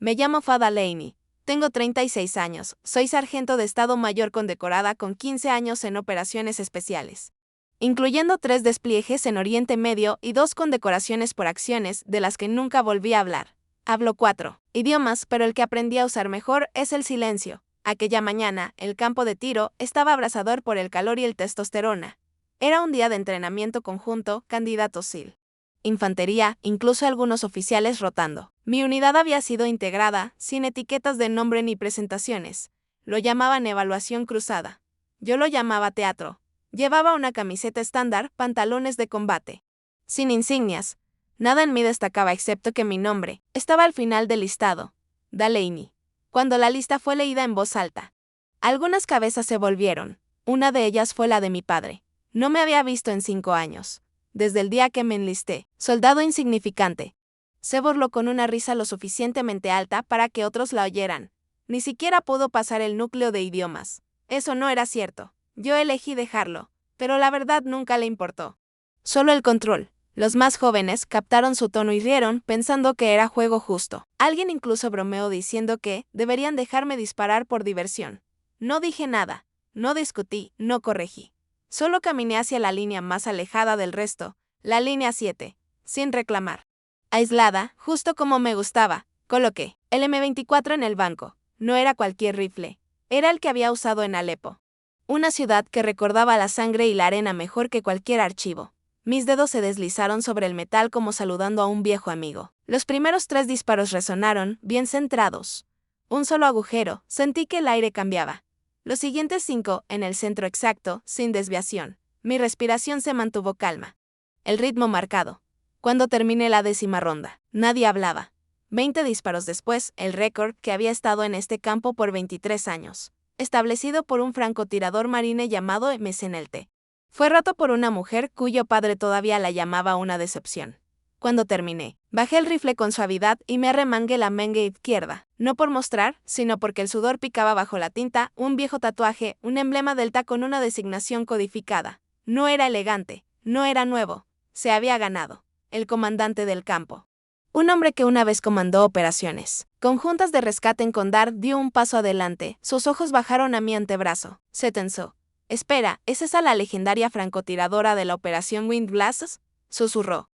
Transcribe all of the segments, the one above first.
Me llamo Fada Laney. Tengo 36 años. Soy sargento de Estado Mayor condecorada con 15 años en operaciones especiales, incluyendo 3 despliegues en Oriente Medio y 2 condecoraciones por acciones de las que nunca volví a hablar. Hablo 4 idiomas, pero el que aprendí a usar mejor es el silencio. Aquella mañana, el campo de tiro estaba abrasador por el calor y el testosterona. Era un día de entrenamiento conjunto, candidato SEAL. Infantería, incluso algunos oficiales rotando. Mi unidad había sido integrada, sin etiquetas de nombre ni presentaciones. Lo llamaban evaluación cruzada. Yo lo llamaba teatro. Llevaba una camiseta estándar, pantalones de combate. Sin insignias. Nada en mí destacaba excepto que mi nombre estaba al final del listado. Delaney. Cuando la lista fue leída en voz alta, algunas cabezas se volvieron. Una de ellas fue la de mi padre. No me había visto en 5 años. Desde el día que me enlisté, soldado insignificante. Se burló con una risa lo suficientemente alta para que otros la oyeran. Ni siquiera pudo pasar el núcleo de idiomas. Eso no era cierto. Yo elegí dejarlo, pero la verdad nunca le importó. Solo el control. Los más jóvenes captaron su tono y rieron pensando que era juego justo. Alguien incluso bromeó diciendo que deberían dejarme disparar por diversión. No dije nada, no discutí, no corregí. Solo caminé hacia la línea más alejada del resto, la línea 7, sin reclamar. Aislada, justo como me gustaba, coloqué el M24 en el banco. No era cualquier rifle, era el que había usado en Alepo. Una ciudad que recordaba la sangre y la arena mejor que cualquier archivo. Mis dedos se deslizaron sobre el metal como saludando a un viejo amigo. Los primeros 3 disparos resonaron, bien centrados. Un solo agujero, sentí que el aire cambiaba. Los siguientes 5, en el centro exacto, sin desviación. Mi respiración se mantuvo calma. El ritmo marcado. Cuando terminé la 10ª ronda, nadie hablaba. 20 disparos después, el récord que había estado en este campo por 23 años, establecido por un francotirador marine llamado Messenelte, fue roto por una mujer cuyo padre todavía la llamaba una decepción. Cuando terminé, bajé el rifle con suavidad y me arremangué la manga izquierda, no por mostrar, sino porque el sudor picaba bajo la tinta, un viejo tatuaje, un emblema delta con una designación codificada. No era elegante, no era nuevo, se había ganado. El comandante del campo. Un hombre que una vez comandó operaciones conjuntas de rescate en Kondar dio un paso adelante, sus ojos bajaron a mi antebrazo, se tensó. Espera, ¿es esa la legendaria francotiradora de la operación Windblast? Susurró.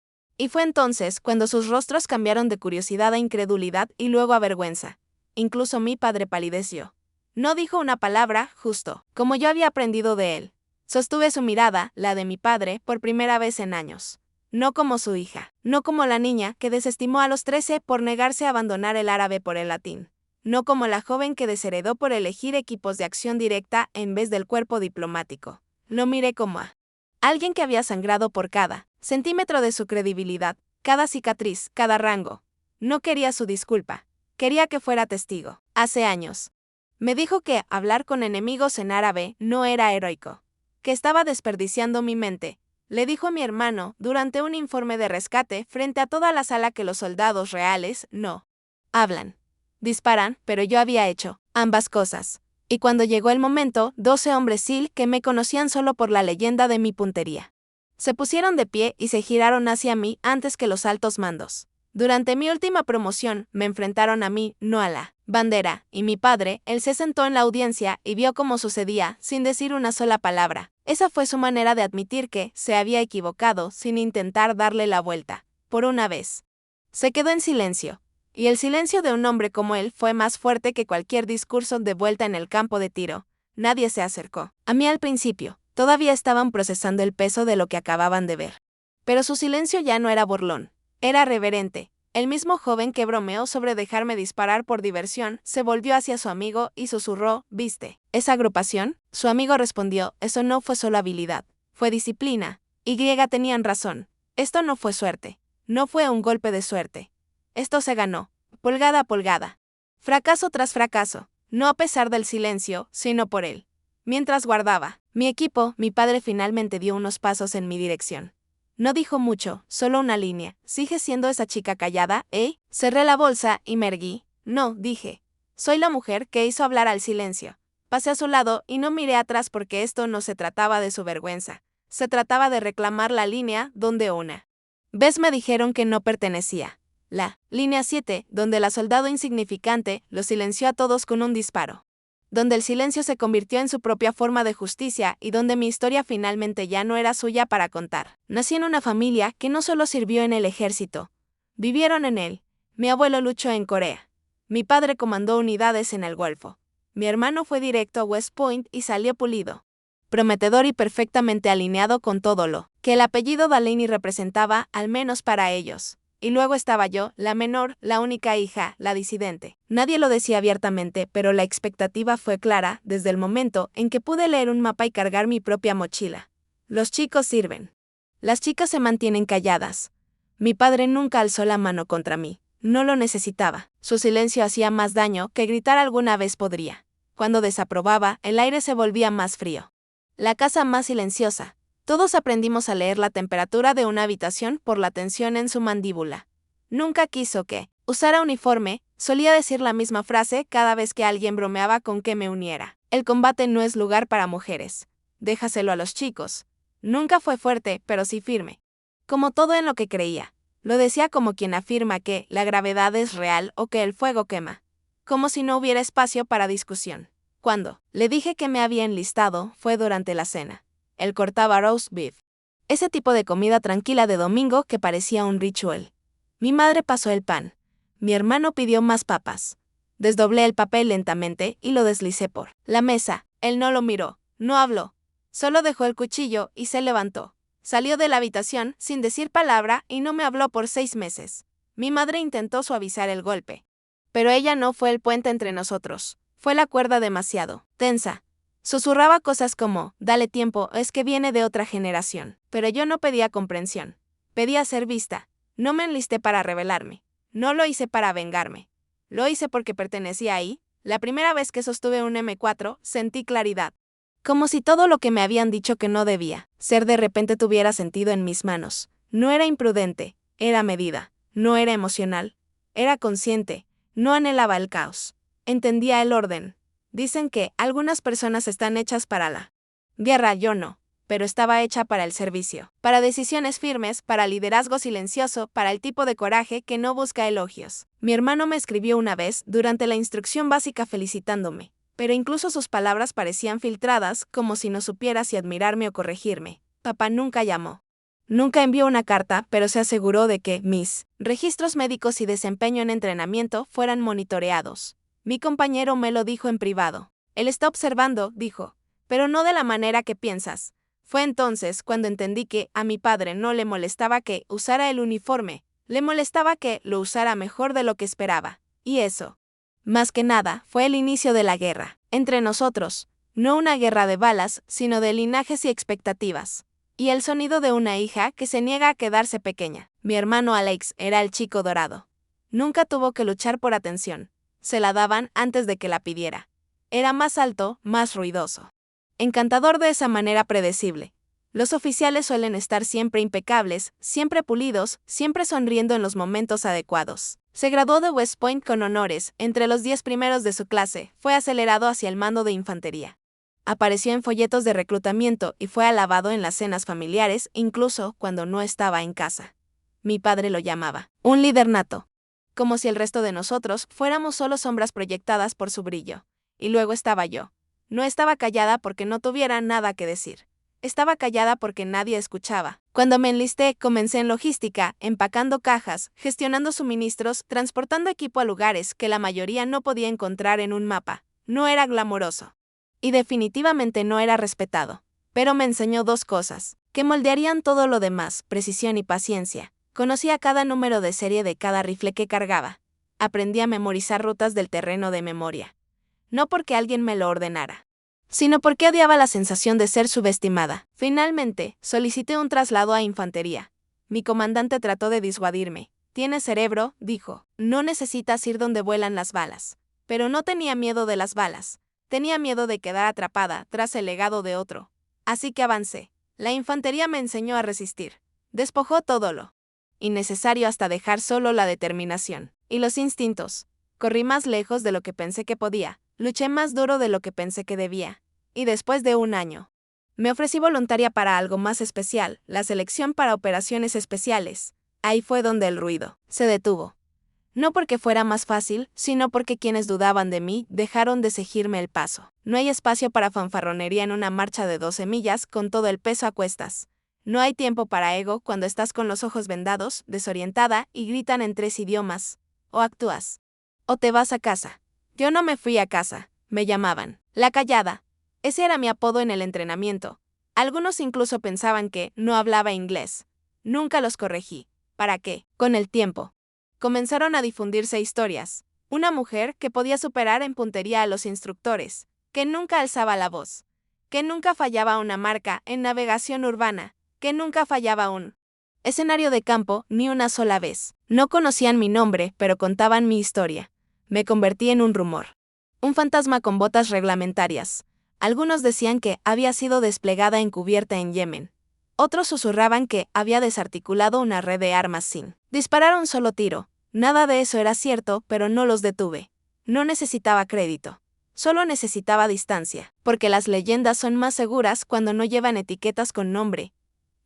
Y fue entonces cuando sus rostros cambiaron de curiosidad a incredulidad y luego a vergüenza. Incluso mi padre palideció. No dijo una palabra, justo, como yo había aprendido de él. Sostuve su mirada, la de mi padre, por primera vez en años. No como su hija, no como la niña que desestimó a los 13 por negarse a abandonar el árabe por el latín. No como la joven que desheredó por elegir equipos de acción directa en vez del cuerpo diplomático. Lo miré como a alguien que había sangrado por cada centímetro de su credibilidad, cada cicatriz, cada rango. No quería su disculpa, quería que fuera testigo. Hace años. Me dijo que hablar con enemigos en árabe no era heroico, que estaba desperdiciando mi mente. Le dijo a mi hermano durante un informe de rescate frente a toda la sala que los soldados reales no hablan. Disparan, pero yo había hecho ambas cosas. Y cuando llegó el momento, 12 hombres SEAL que me conocían solo por la leyenda de mi puntería se pusieron de pie y se giraron hacia mí antes que los altos mandos. Durante mi última promoción, me enfrentaron a mí, no a la bandera, y mi padre, él se sentó en la audiencia y vio cómo sucedía, sin decir una sola palabra. Esa fue su manera de admitir que se había equivocado sin intentar darle la vuelta. Por una vez. Se quedó en silencio. Y el silencio de un hombre como él fue más fuerte que cualquier discurso de vuelta en el campo de tiro. Nadie se acercó a mí al principio. Todavía estaban procesando el peso de lo que acababan de ver. Pero su silencio ya no era burlón. Era reverente. El mismo joven que bromeó sobre dejarme disparar por diversión se volvió hacia su amigo y susurró, ¿viste esa agrupación? Su amigo respondió, eso no fue solo habilidad, fue disciplina. Y tenían razón. Esto no fue suerte. No fue un golpe de suerte. Esto se ganó, pulgada a pulgada. Fracaso tras fracaso, no a pesar del silencio, sino por él. Mientras guardaba mi equipo, mi padre finalmente dio unos pasos en mi dirección. No dijo mucho, solo una línea. ¿Sigue siendo esa chica callada, Cerré la bolsa y me erguí. No, dije. Soy la mujer que hizo hablar al silencio. Pasé a su lado y no miré atrás porque esto no se trataba de su vergüenza. Se trataba de reclamar la línea donde una vez me dijeron que no pertenecía. La línea 7, donde la soldado insignificante los silenció a todos con un disparo. Donde el silencio se convirtió en su propia forma de justicia y donde mi historia finalmente ya no era suya para contar. Nací en una familia que no solo sirvió en el ejército, vivieron en él. Mi abuelo luchó en Corea. Mi padre comandó unidades en el Golfo. Mi hermano fue directo a West Point y salió pulido, prometedor y perfectamente alineado con todo lo que el apellido Delaney representaba, al menos para ellos. Y luego estaba yo, la menor, la única hija, la disidente. Nadie lo decía abiertamente, pero la expectativa fue clara desde el momento en que pude leer un mapa y cargar mi propia mochila. Los chicos sirven. Las chicas se mantienen calladas. Mi padre nunca alzó la mano contra mí. No lo necesitaba. Su silencio hacía más daño que gritar alguna vez podría. Cuando desaprobaba, el aire se volvía más frío. La casa más silenciosa. Todos aprendimos a leer la temperatura de una habitación por la tensión en su mandíbula. Nunca quiso que usara uniforme, solía decir la misma frase cada vez que alguien bromeaba con que me uniera. El combate no es lugar para mujeres. Déjaselo a los chicos. Nunca fue fuerte, pero sí firme. Como todo en lo que creía. Lo decía como quien afirma que la gravedad es real o que el fuego quema. Como si no hubiera espacio para discusión. Cuando le dije que me había enlistado, fue durante la cena. Él cortaba roast beef. Ese tipo de comida tranquila de domingo que parecía un ritual. Mi madre pasó el pan. Mi hermano pidió más papas. Desdoblé el papel lentamente y lo deslicé por la mesa. Él no lo miró, no habló. Solo dejó el cuchillo y se levantó. Salió de la habitación sin decir palabra y no me habló por 6 meses. Mi madre intentó suavizar el golpe. Pero ella no fue el puente entre nosotros. Fue la cuerda demasiado tensa. Susurraba cosas como, dale tiempo, es que viene de otra generación. Pero yo no pedía comprensión. Pedía ser vista. No me enlisté para rebelarme. No lo hice para vengarme. Lo hice porque pertenecía ahí. La primera vez que sostuve un M4, sentí claridad. Como si todo lo que me habían dicho que no debía ser de repente tuviera sentido en mis manos. No era imprudente, era medida. No era emocional, era consciente. No anhelaba el caos. Entendía el orden. Dicen que algunas personas están hechas para la guerra, yo no, pero estaba hecha para el servicio, para decisiones firmes, para liderazgo silencioso, para el tipo de coraje que no busca elogios. Mi hermano me escribió una vez durante la instrucción básica felicitándome, pero incluso sus palabras parecían filtradas, como si no supiera si admirarme o corregirme. Papá nunca llamó. Nunca envió una carta, pero se aseguró de que mis registros médicos y desempeño en entrenamiento fueran monitoreados. Mi compañero me lo dijo en privado. Él está observando, dijo, pero no de la manera que piensas. Fue entonces cuando entendí que a mi padre no le molestaba que usara el uniforme, le molestaba que lo usara mejor de lo que esperaba. Y eso, más que nada, fue el inicio de la guerra. Entre nosotros, no una guerra de balas, sino de linajes y expectativas. Y el sonido de una hija que se niega a quedarse pequeña. Mi hermano Alex era el chico dorado. Nunca tuvo que luchar por atención. Se la daban antes de que la pidiera. Era más alto, más ruidoso. Encantador de esa manera predecible. Los oficiales suelen estar siempre impecables, siempre pulidos, siempre sonriendo en los momentos adecuados. Se graduó de West Point con honores, entre los 10 primeros de su clase, fue acelerado hacia el mando de infantería. Apareció en folletos de reclutamiento y fue alabado en las cenas familiares, incluso cuando no estaba en casa. Mi padre lo llamaba un líder nato. Como si el resto de nosotros fuéramos solo sombras proyectadas por su brillo. Y luego estaba yo. No estaba callada porque no tuviera nada que decir. Estaba callada porque nadie escuchaba. Cuando me enlisté, comencé en logística, empacando cajas, gestionando suministros, transportando equipo a lugares que la mayoría no podía encontrar en un mapa. No era glamoroso. Y definitivamente no era respetado. Pero me enseñó 2 cosas, que moldearían todo lo demás, precisión y paciencia. Conocía cada número de serie de cada rifle que cargaba. Aprendí a memorizar rutas del terreno de memoria. No porque alguien me lo ordenara, sino porque odiaba la sensación de ser subestimada. Finalmente, solicité un traslado a infantería. Mi comandante trató de disuadirme. «Tienes cerebro», dijo. «No necesitas ir donde vuelan las balas». Pero no tenía miedo de las balas. Tenía miedo de quedar atrapada tras el legado de otro. Así que avancé. La infantería me enseñó a resistir. Despojó todo lo innecesario hasta dejar solo la determinación y los instintos. Corrí más lejos de lo que pensé que podía, luché más duro de lo que pensé que debía. Y después de 1 año, me ofrecí voluntaria para algo más especial, la selección para operaciones especiales. Ahí fue donde el ruido se detuvo. No porque fuera más fácil, sino porque quienes dudaban de mí dejaron de seguirme el paso. No hay espacio para fanfarronería en una marcha de 12 millas con todo el peso a cuestas. No hay tiempo para ego cuando estás con los ojos vendados, desorientada y gritan en 3 idiomas. O actúas. O te vas a casa. Yo no me fui a casa, me llamaban la callada. Ese era mi apodo en el entrenamiento. Algunos incluso pensaban que no hablaba inglés. Nunca los corregí. ¿Para qué? Con el tiempo comenzaron a difundirse historias. Una mujer que podía superar en puntería a los instructores, que nunca alzaba la voz, que nunca fallaba una marca en navegación urbana, que nunca fallaba un escenario de campo ni una sola vez. No conocían mi nombre, pero contaban mi historia. Me convertí en un rumor. Un fantasma con botas reglamentarias. Algunos decían que había sido desplegada encubierta en Yemen. Otros susurraban que había desarticulado una red de armas sin disparar un solo tiro. Nada de eso era cierto, pero no los detuve. No necesitaba crédito. Solo necesitaba distancia, porque las leyendas son más seguras cuando no llevan etiquetas con nombre.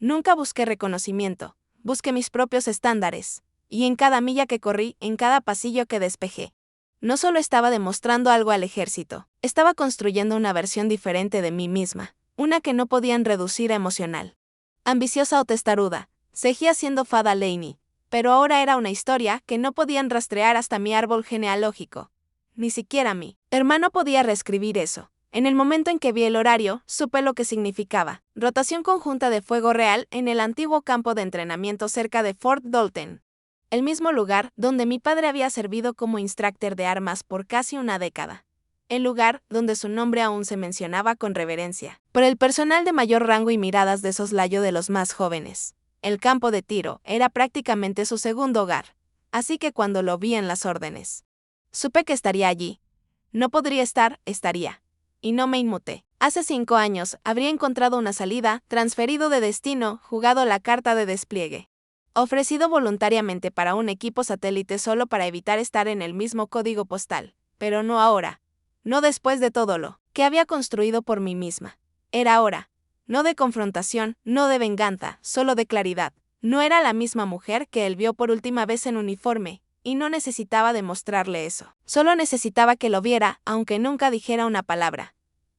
Nunca busqué reconocimiento, busqué mis propios estándares, y en cada milla que corrí, en cada pasillo que despejé. No solo estaba demostrando algo al ejército, estaba construyendo una versión diferente de mí misma, una que no podían reducir a emocional. Ambiciosa o testaruda, seguía siendo Fada Laney, pero ahora era una historia que no podían rastrear hasta mi árbol genealógico. Ni siquiera mi hermano podía reescribir eso. En el momento en que vi el horario, supe lo que significaba. Rotación conjunta de fuego real en el antiguo campo de entrenamiento cerca de Fort Dalton. El mismo lugar donde mi padre había servido como instructor de armas por casi una década. El lugar donde su nombre aún se mencionaba con reverencia por el personal de mayor rango y miradas de soslayo de los más jóvenes. El campo de tiro era prácticamente su segundo hogar, así que cuando lo vi en las órdenes, supe que estaría allí. No podría estar, estaría. Y no me inmuté. Hace 5 años habría encontrado una salida, transferido de destino, jugado la carta de despliegue. Ofrecido voluntariamente para un equipo satélite solo para evitar estar en el mismo código postal. Pero no ahora. No después de todo lo que había construido por mí misma. Era ahora. No de confrontación, no de venganza, solo de claridad. No era la misma mujer que él vio por última vez en uniforme, y no necesitaba demostrarle eso. Solo necesitaba que lo viera, aunque nunca dijera una palabra.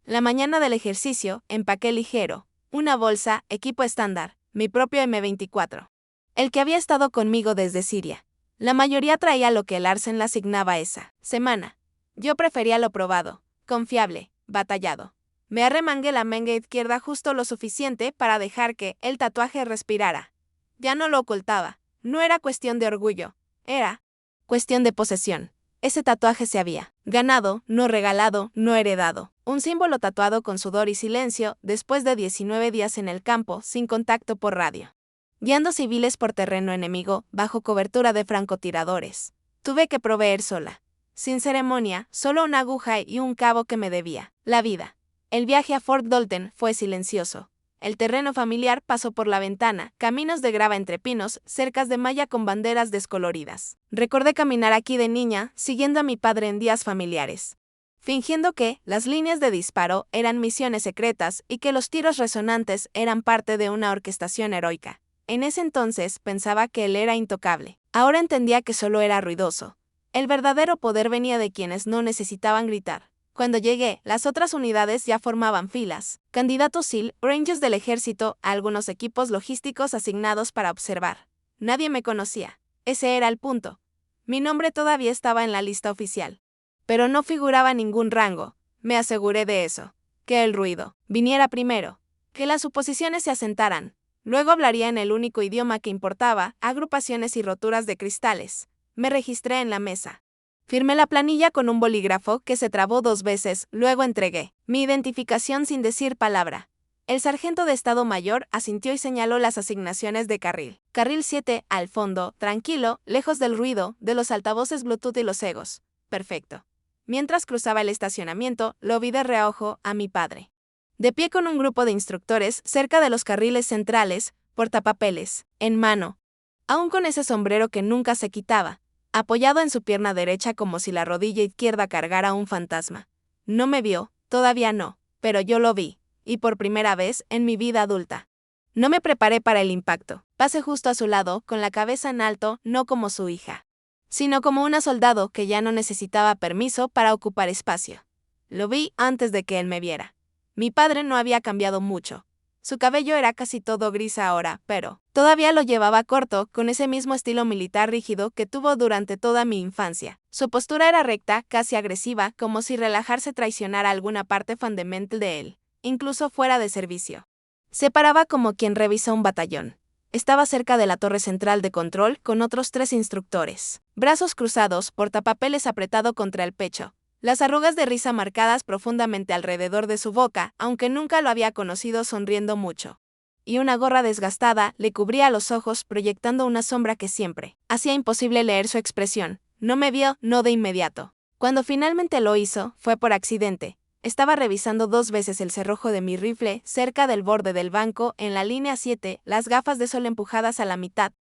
La mañana del ejercicio, empaqué ligero, una bolsa, equipo estándar, mi propio M24. El que había estado conmigo desde Siria. La mayoría traía lo que el Arsen le asignaba esa semana. Yo prefería lo probado, confiable, batallado. Me arremangué la manga izquierda justo lo suficiente para dejar que el tatuaje respirara. Ya no lo ocultaba. No era cuestión de orgullo. Era cuestión de posesión. Ese tatuaje se había ganado, no regalado, no heredado. Un símbolo tatuado con sudor y silencio después de 19 días en el campo, sin contacto por radio. Guiando civiles por terreno enemigo, bajo cobertura de francotiradores. Tuve que proveer sola. Sin ceremonia, solo una aguja y un cabo que me debía. La vida. El viaje a Fort Dalton fue silencioso. El terreno familiar pasó por la ventana, caminos de grava entre pinos, cercas de malla con banderas descoloridas. Recordé caminar aquí de niña, siguiendo a mi padre en días familiares. Fingiendo que las líneas de disparo eran misiones secretas y que los tiros resonantes eran parte de una orquestación heroica. En ese entonces pensaba que él era intocable. Ahora entendía que solo era ruidoso. El verdadero poder venía de quienes no necesitaban gritar. Cuando llegué, las otras unidades ya formaban filas. Candidatos SEAL, Rangers del ejército, algunos equipos logísticos asignados para observar. Nadie me conocía. Ese era el punto. Mi nombre todavía estaba en la lista oficial. Pero no figuraba ningún rango. Me aseguré de eso. Que el ruido viniera primero. Que las suposiciones se asentaran. Luego hablaría en el único idioma que importaba, agrupaciones y roturas de cristales. Me registré en la mesa. Firmé la planilla con un bolígrafo que se trabó 2 veces, luego entregué mi identificación sin decir palabra. El sargento de Estado Mayor asintió y señaló las asignaciones de carril. Carril 7, al fondo, tranquilo, lejos del ruido, de los altavoces Bluetooth y los egos. Perfecto. Mientras cruzaba el estacionamiento, lo vi de reojo a mi padre. De pie con un grupo de instructores cerca de los carriles centrales, portapapeles, en mano. Aún con ese sombrero que nunca se quitaba. Apoyado en su pierna derecha como si la rodilla izquierda cargara un fantasma. No me vio, todavía no, pero yo lo vi, y por primera vez en mi vida adulta. No me preparé para el impacto. Pasé justo a su lado, con la cabeza en alto, no como su hija. sino como una soldado que ya no necesitaba permiso para ocupar espacio. Lo vi antes de que él me viera. Mi padre no había cambiado mucho. Su cabello era casi todo gris ahora, pero todavía lo llevaba corto, con ese mismo estilo militar rígido que tuvo durante toda mi infancia. Su postura era recta, casi agresiva, como si relajarse traicionara alguna parte fundamental de él, incluso fuera de servicio. Se paraba como quien revisa un batallón. Estaba cerca de la torre central de control con otros 3 instructores. Brazos cruzados, portapapeles apretado contra el pecho. Las arrugas de risa marcadas profundamente alrededor de su boca, aunque nunca lo había conocido sonriendo mucho. Y una gorra desgastada le cubría los ojos proyectando una sombra que siempre hacía imposible leer su expresión. No me vio, no de inmediato. Cuando finalmente lo hizo, fue por accidente. Estaba revisando 2 veces el cerrojo de mi rifle cerca del borde del banco en la línea 7, las gafas de sol empujadas a la mitad.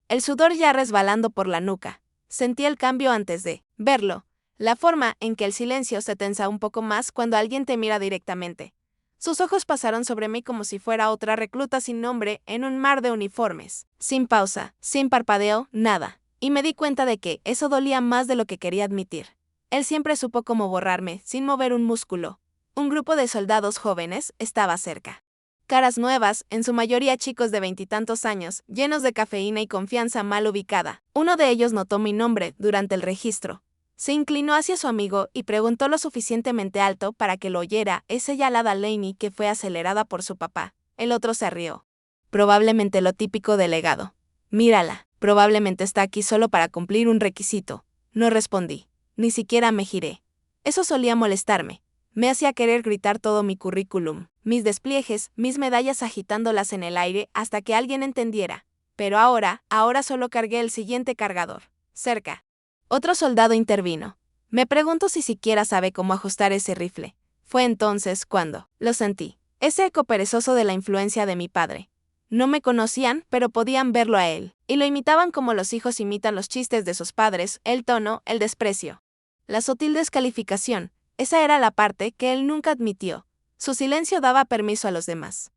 El sudor ya resbalando por la nuca. Sentí el cambio antes de verlo. La forma en que el silencio se tensa un poco más cuando alguien te mira directamente. Sus ojos pasaron sobre mí como si fuera otra recluta sin nombre en un mar de uniformes. Sin pausa, sin parpadeo, nada. Y me di cuenta de que eso dolía más de lo que quería admitir. Él siempre supo cómo borrarme, sin mover un músculo. Un grupo de soldados jóvenes estaba cerca. Caras nuevas, en su mayoría chicos de 20 y tantos años, llenos de cafeína y confianza mal ubicada. Uno de ellos notó mi nombre durante el registro. Se inclinó hacia su amigo y preguntó lo suficientemente alto para que lo oyera. ¿Es ella la Delaney que fue acelerada por su papá? El otro se rió. Probablemente lo típico del legado. Mírala, probablemente está aquí solo para cumplir un requisito. No respondí. Ni siquiera me giré. Eso solía molestarme. Me hacía querer gritar todo mi currículum, mis despliegues, mis medallas agitándolas en el aire hasta que alguien entendiera. Pero ahora solo cargué el siguiente cargador. Cerca. Otro soldado intervino. Me pregunto si siquiera sabe cómo ajustar ese rifle. Fue entonces cuando lo sentí. Ese eco perezoso de la influencia de mi padre. No me conocían, pero podían verlo a él, y lo imitaban como los hijos imitan los chistes de sus padres, el tono, el desprecio. La sutil descalificación, esa era la parte que él nunca admitió. Su silencio daba permiso a los demás.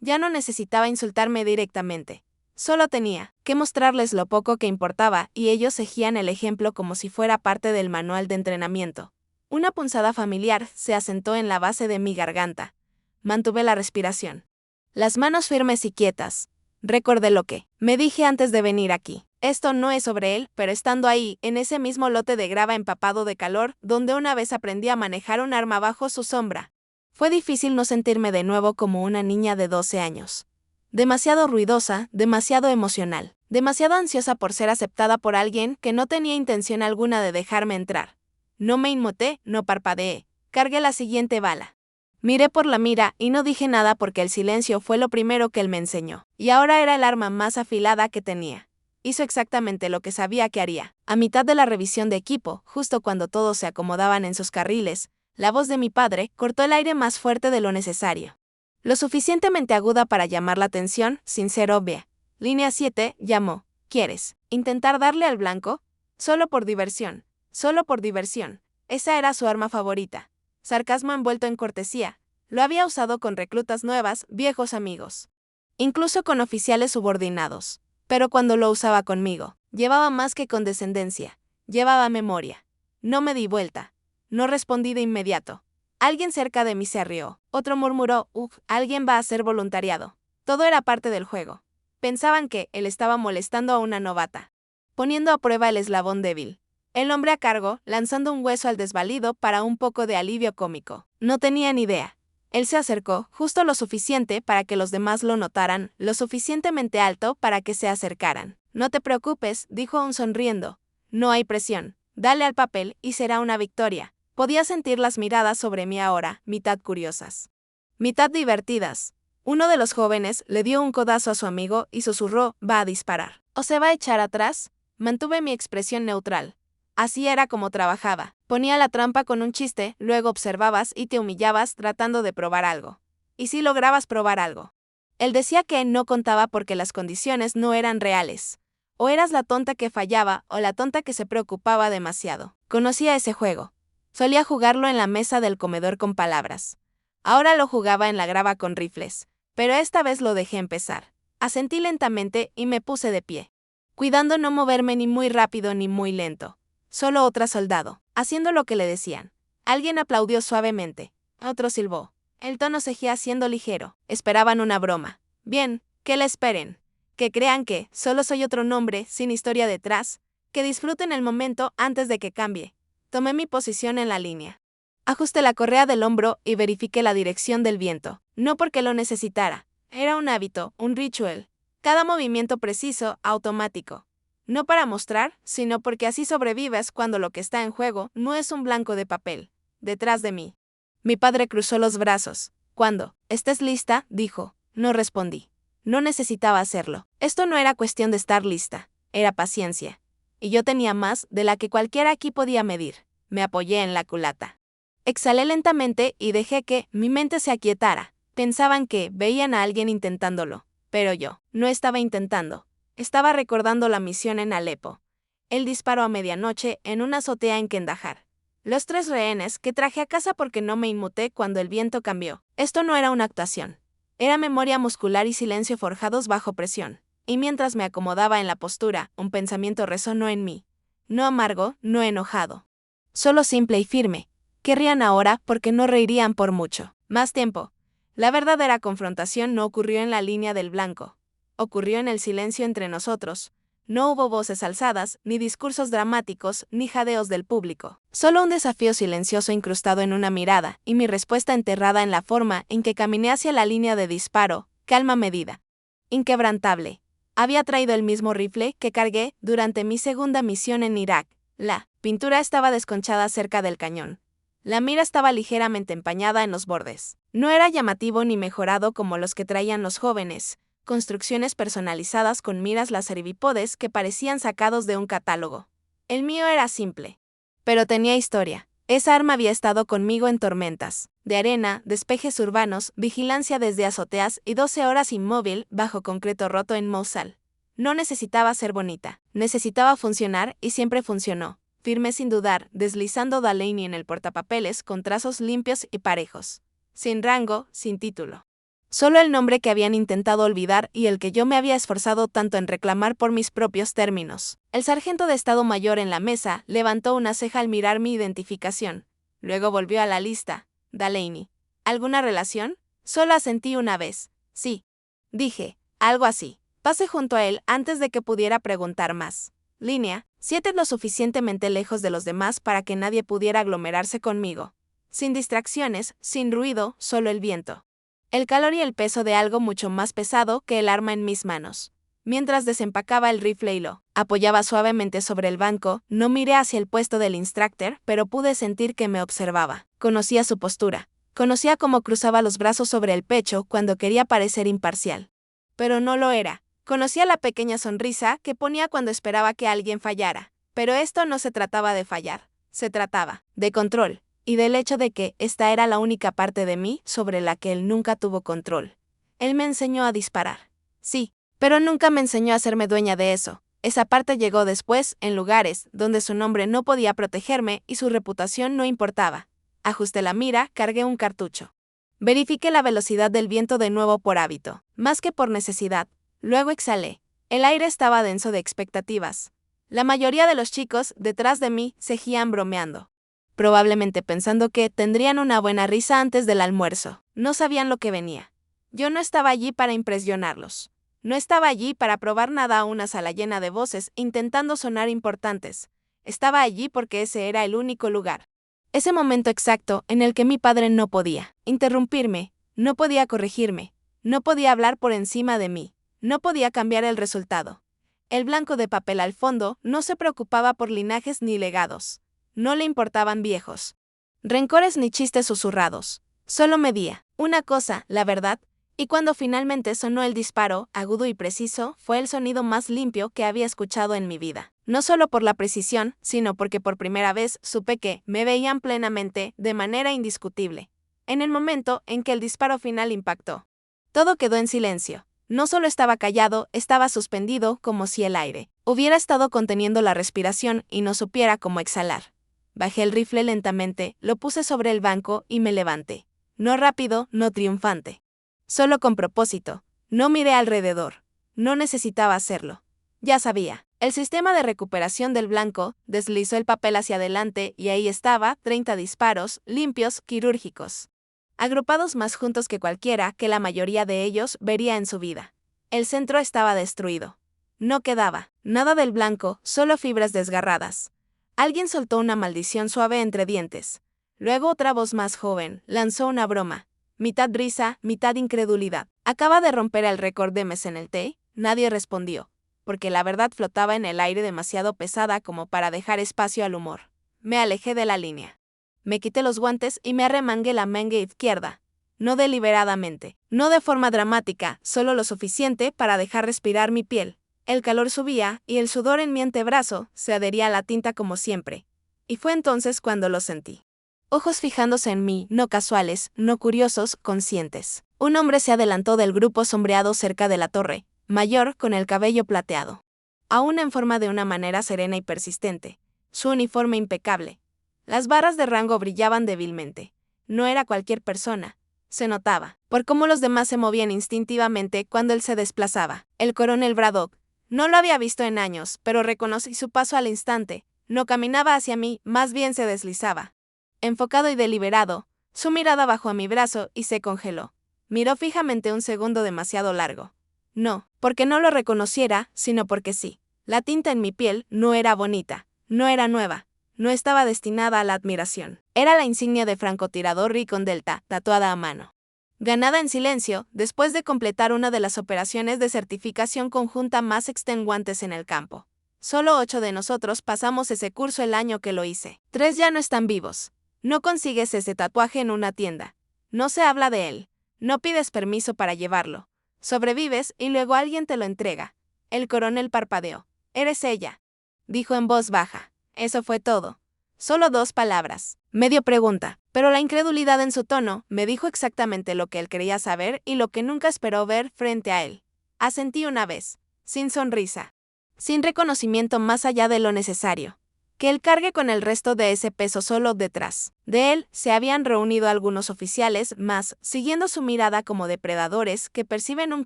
Ya no necesitaba insultarme directamente. Solo tenía que mostrarles lo poco que importaba y ellos seguían el ejemplo como si fuera parte del manual de entrenamiento. Una punzada familiar se asentó en la base de mi garganta. Mantuve la respiración. Las manos firmes y quietas. Recordé lo que me dije antes de venir aquí. Esto no es sobre él, pero estando ahí, en ese mismo lote de grava empapado de calor, donde una vez aprendí a manejar un arma bajo su sombra. Fue difícil no sentirme de nuevo como una niña de 12 años. Demasiado ruidosa, demasiado emocional, demasiado ansiosa por ser aceptada por alguien que no tenía intención alguna de dejarme entrar. No me inmuté, no parpadeé. Cargué la siguiente bala. Miré por la mira y no dije nada porque el silencio fue lo primero que él me enseñó. Y ahora era el arma más afilada que tenía. Hizo exactamente lo que sabía que haría. A mitad de la revisión de equipo, justo cuando todos se acomodaban en sus carriles, la voz de mi padre cortó el aire más fuerte de lo necesario. Lo suficientemente aguda para llamar la atención, sin ser obvia. Línea 7, llamó. ¿Quieres intentar darle al blanco? Solo por diversión. Solo por diversión. Esa era su arma favorita. Sarcasmo envuelto en cortesía. Lo había usado con reclutas nuevas, viejos amigos. Incluso con oficiales subordinados. Pero cuando lo usaba conmigo, llevaba más que condescendencia. Llevaba memoria. No me di vuelta. No respondí de inmediato. Alguien cerca de mí se rió. Otro murmuró, alguien va a hacer voluntariado. Todo era parte del juego. Pensaban que él estaba molestando a una novata. Poniendo a prueba el eslabón débil. El hombre a cargo, lanzando un hueso al desvalido para un poco de alivio cómico. No tenía ni idea. Él se acercó, justo lo suficiente para que los demás lo notaran, lo suficientemente alto para que se acercaran. No te preocupes, dijo aún sonriendo. No hay presión. Dale al papel y será una victoria. Podía sentir las miradas sobre mí ahora, mitad curiosas, mitad divertidas. Uno de los jóvenes le dio un codazo a su amigo y susurró, va a disparar. ¿O se va a echar atrás? Mantuve mi expresión neutral. Así era como trabajaba. Ponía la trampa con un chiste, luego observabas y te humillabas tratando de probar algo. ¿Y si lograbas probar algo? Él decía que no contaba porque las condiciones no eran reales. O eras la tonta que fallaba o la tonta que se preocupaba demasiado. Conocía ese juego. Solía jugarlo en la mesa del comedor con palabras. Ahora lo jugaba en la grava con rifles, pero esta vez lo dejé empezar. Asentí lentamente y me puse de pie. cuidando no moverme ni muy rápido ni muy lento. Solo otra soldado, haciendo lo que le decían. Alguien aplaudió suavemente. Otro silbó. El tono seguía siendo ligero. Esperaban una broma. Bien, que la esperen. Que crean que solo soy otro nombre sin historia detrás. Que disfruten el momento antes de que cambie. Tomé mi posición en la línea. Ajusté la correa del hombro y verifiqué la dirección del viento. No porque lo necesitara. Era un hábito, un ritual. Cada movimiento preciso, automático. No para mostrar, sino porque así sobrevives cuando lo que está en juego no es un blanco de papel. Detrás de mí. Mi padre cruzó los brazos. Cuando estés lista, dijo. No respondí. No necesitaba hacerlo. Esto no era cuestión de estar lista. Era paciencia. Y yo tenía más de la que cualquiera aquí podía medir. Me apoyé en la culata. Exhalé lentamente y dejé que mi mente se aquietara. Pensaban que veían a alguien intentándolo. Pero yo no estaba intentando. Estaba recordando la misión en Alepo. El disparo a medianoche en una azotea en Kandahar. Los 3 rehenes que traje a casa porque no me inmuté cuando el viento cambió. Esto no era una actuación. Era memoria muscular y silencio forjados bajo presión. Y mientras me acomodaba en la postura, un pensamiento resonó en mí. No amargo, no enojado. Solo simple y firme. Querrían ahora porque no reirían por mucho. Más tiempo. La verdadera confrontación no ocurrió en la línea del blanco. Ocurrió en el silencio entre nosotros. No hubo voces alzadas, ni discursos dramáticos, ni jadeos del público. Solo un desafío silencioso incrustado en una mirada, y mi respuesta enterrada en la forma en que caminé hacia la línea de disparo, calma medida. Inquebrantable. Había traído el mismo rifle que cargué durante mi segunda misión en Irak. La pintura estaba desconchada cerca del cañón. La mira estaba ligeramente empañada en los bordes. No era llamativo ni mejorado como los que traían los jóvenes. Construcciones personalizadas con miras láser bipodes que parecían sacados de un catálogo. El mío era simple. Pero tenía historia. Esa arma había estado conmigo en tormentas de arena, despejes urbanos, vigilancia desde azoteas y 12 horas inmóvil bajo concreto roto en Mosul. No necesitaba ser bonita. Necesitaba funcionar y siempre funcionó. Firmé sin dudar, deslizando Delaney en el portapapeles con trazos limpios y parejos. Sin rango, sin título. Solo el nombre que habían intentado olvidar y el que yo me había esforzado tanto en reclamar por mis propios términos. El sargento de Estado Mayor en la mesa levantó una ceja al mirar mi identificación. Luego volvió a la lista. Delaney. ¿Alguna relación? Solo asentí una vez. Sí. Dije, algo así. Pasé junto a él antes de que pudiera preguntar más. Línea 7 lo suficientemente lejos de los demás para que nadie pudiera aglomerarse conmigo. Sin distracciones, sin ruido, solo el viento. El calor y el peso de algo mucho más pesado que el arma en mis manos. Mientras desempacaba el rifle y lo apoyaba suavemente sobre el banco, no miré hacia el puesto del instructor, pero pude sentir que me observaba. Conocía su postura. Conocía cómo cruzaba los brazos sobre el pecho cuando quería parecer imparcial. Pero no lo era. Conocía la pequeña sonrisa que ponía cuando esperaba que alguien fallara. Pero esto no se trataba de fallar. Se trataba de control. Y del hecho de que esta era la única parte de mí sobre la que él nunca tuvo control. Él me enseñó a disparar. Sí, pero nunca me enseñó a hacerme dueña de eso. Esa parte llegó después, en lugares donde su nombre no podía protegerme y su reputación no importaba. Ajusté la mira, cargué un cartucho. Verifiqué la velocidad del viento de nuevo por hábito, más que por necesidad. Luego exhalé. El aire estaba denso de expectativas. La mayoría de los chicos detrás de mí seguían bromeando. Probablemente pensando que tendrían una buena risa antes del almuerzo. No sabían lo que venía. Yo no estaba allí para impresionarlos. No estaba allí para probar nada a una sala llena de voces intentando sonar importantes. Estaba allí porque ese era el único lugar. Ese momento exacto en el que mi padre no podía interrumpirme, no podía corregirme, no podía hablar por encima de mí, no podía cambiar el resultado. El blanco de papel al fondo no se preocupaba por linajes ni legados. No le importaban viejos rencores ni chistes susurrados. Solo medía una cosa, la verdad, y cuando finalmente sonó el disparo, agudo y preciso, fue el sonido más limpio que había escuchado en mi vida. No solo por la precisión, sino porque por primera vez supe que me veían plenamente, de manera indiscutible. En el momento en que el disparo final impactó, todo quedó en silencio. No solo estaba callado, estaba suspendido como si el aire hubiera estado conteniendo la respiración y no supiera cómo exhalar. Bajé el rifle lentamente, lo puse sobre el banco y me levanté. No rápido, no triunfante. Solo con propósito. No miré alrededor. No necesitaba hacerlo. Ya sabía. El sistema de recuperación del blanco deslizó el papel hacia adelante y ahí estaba, 30 disparos, limpios, quirúrgicos. Agrupados más juntos que cualquiera que la mayoría de ellos vería en su vida. El centro estaba destruido. No quedaba nada del blanco, solo fibras desgarradas. Alguien soltó una maldición suave entre dientes. Luego otra voz más joven lanzó una broma. Mitad risa, mitad incredulidad. ¿Acaba de romper el récord de mes en el té? Nadie respondió, porque la verdad flotaba en el aire demasiado pesada como para dejar espacio al humor. Me alejé de la línea. Me quité los guantes y me arremangué la manga izquierda. No deliberadamente, no de forma dramática, solo lo suficiente para dejar respirar mi piel. El calor subía y el sudor en mi antebrazo se adhería a la tinta como siempre. Y fue entonces cuando lo sentí. Ojos fijándose en mí, no casuales, no curiosos, conscientes. Un hombre se adelantó del grupo sombreado cerca de la torre, mayor, con el cabello plateado. Aún en forma de una manera serena y persistente. Su uniforme impecable. Las barras de rango brillaban débilmente. No era cualquier persona. Se notaba, por cómo los demás se movían instintivamente cuando él se desplazaba. El coronel Braddock. No lo había visto en años, pero reconocí su paso al instante. No caminaba hacia mí, más bien se deslizaba. Enfocado y deliberado, su mirada bajó a mi brazo y se congeló. Miró fijamente un segundo demasiado largo. No, porque no lo reconociera, sino porque sí. La tinta en mi piel no era bonita, no era nueva, no estaba destinada a la admiración. Era la insignia de francotirador Recon Delta, tatuada a mano. Ganada en silencio, después de completar una de las operaciones de certificación conjunta más extenuantes en el campo. Solo 8 de nosotros pasamos ese curso el año que lo hice. 3 ya no están vivos. No consigues ese tatuaje en una tienda. No se habla de él. No pides permiso para llevarlo. Sobrevives y luego alguien te lo entrega. El coronel parpadeó. «Eres ella», dijo en voz baja. Eso fue todo. Solo 2 palabras. Medio pregunta, pero la incredulidad en su tono me dijo exactamente lo que él quería saber y lo que nunca esperó ver frente a él. Asentí una vez, sin sonrisa, sin reconocimiento más allá de lo necesario. Que él cargue con el resto de ese peso solo detrás. De él se habían reunido algunos oficiales más, siguiendo su mirada como depredadores que perciben un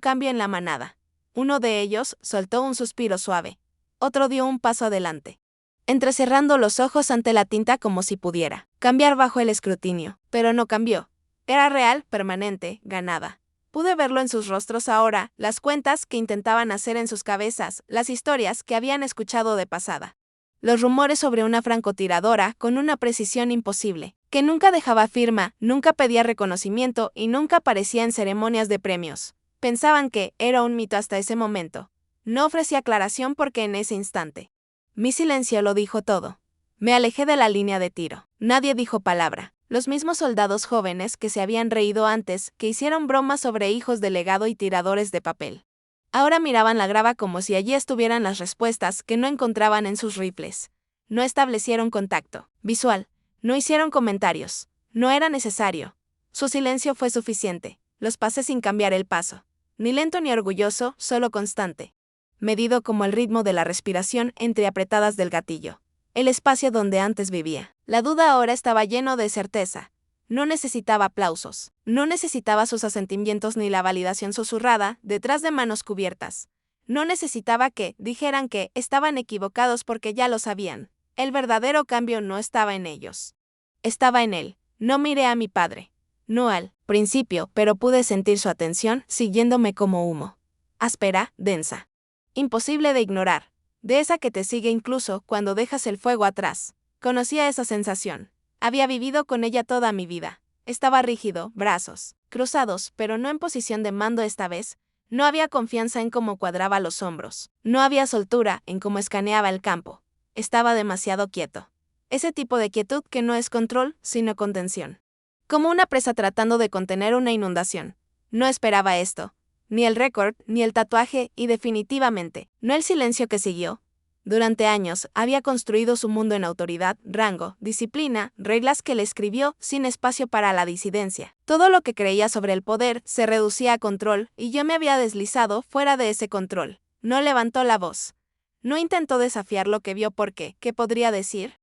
cambio en la manada. Uno de ellos soltó un suspiro suave. Otro dio un paso adelante, entrecerrando los ojos ante la tinta como si pudiera cambiar bajo el escrutinio. Pero no cambió. Era real, permanente, ganada. Pude verlo en sus rostros ahora, las cuentas que intentaban hacer en sus cabezas, las historias que habían escuchado de pasada. Los rumores sobre una francotiradora con una precisión imposible, que nunca dejaba firma, nunca pedía reconocimiento y nunca aparecía en ceremonias de premios. Pensaban que era un mito hasta ese momento. No ofrecí aclaración porque en ese instante mi silencio lo dijo todo. Me alejé de la línea de tiro. Nadie dijo palabra. Los mismos soldados jóvenes que se habían reído antes, que hicieron bromas sobre hijos de legado y tiradores de papel. Ahora miraban la grava como si allí estuvieran las respuestas que no encontraban en sus rifles. No establecieron contacto visual. No hicieron comentarios. No era necesario. Su silencio fue suficiente. Los pasé sin cambiar el paso. Ni lento ni orgulloso, solo constante. Medido como el ritmo de la respiración entreapretadas del gatillo. El espacio donde antes vivía. La duda ahora estaba lleno de certeza. No necesitaba aplausos. No necesitaba sus asentimientos ni la validación susurrada detrás de manos cubiertas. No necesitaba que dijeran que estaban equivocados porque ya lo sabían. El verdadero cambio no estaba en ellos. Estaba en él. No miré a mi padre. No al principio, pero pude sentir su atención siguiéndome como humo. Áspera, densa. Imposible de ignorar. De esa que te sigue incluso cuando dejas el fuego atrás. Conocía esa sensación. Había vivido con ella toda mi vida. Estaba rígido, brazos cruzados, pero no en posición de mando esta vez. No había confianza en cómo cuadraba los hombros. No había soltura en cómo escaneaba el campo. Estaba demasiado quieto. Ese tipo de quietud que no es control, sino contención. Como una presa tratando de contener una inundación. No esperaba esto. Ni el récord, ni el tatuaje, y definitivamente, no el silencio que siguió. Durante años, había construido su mundo en autoridad, rango, disciplina, reglas que le escribió sin espacio para la disidencia. Todo lo que creía sobre el poder se reducía a control, y yo me había deslizado fuera de ese control. No levantó la voz. No intentó desafiar lo que vio porque, ¿qué podría decir?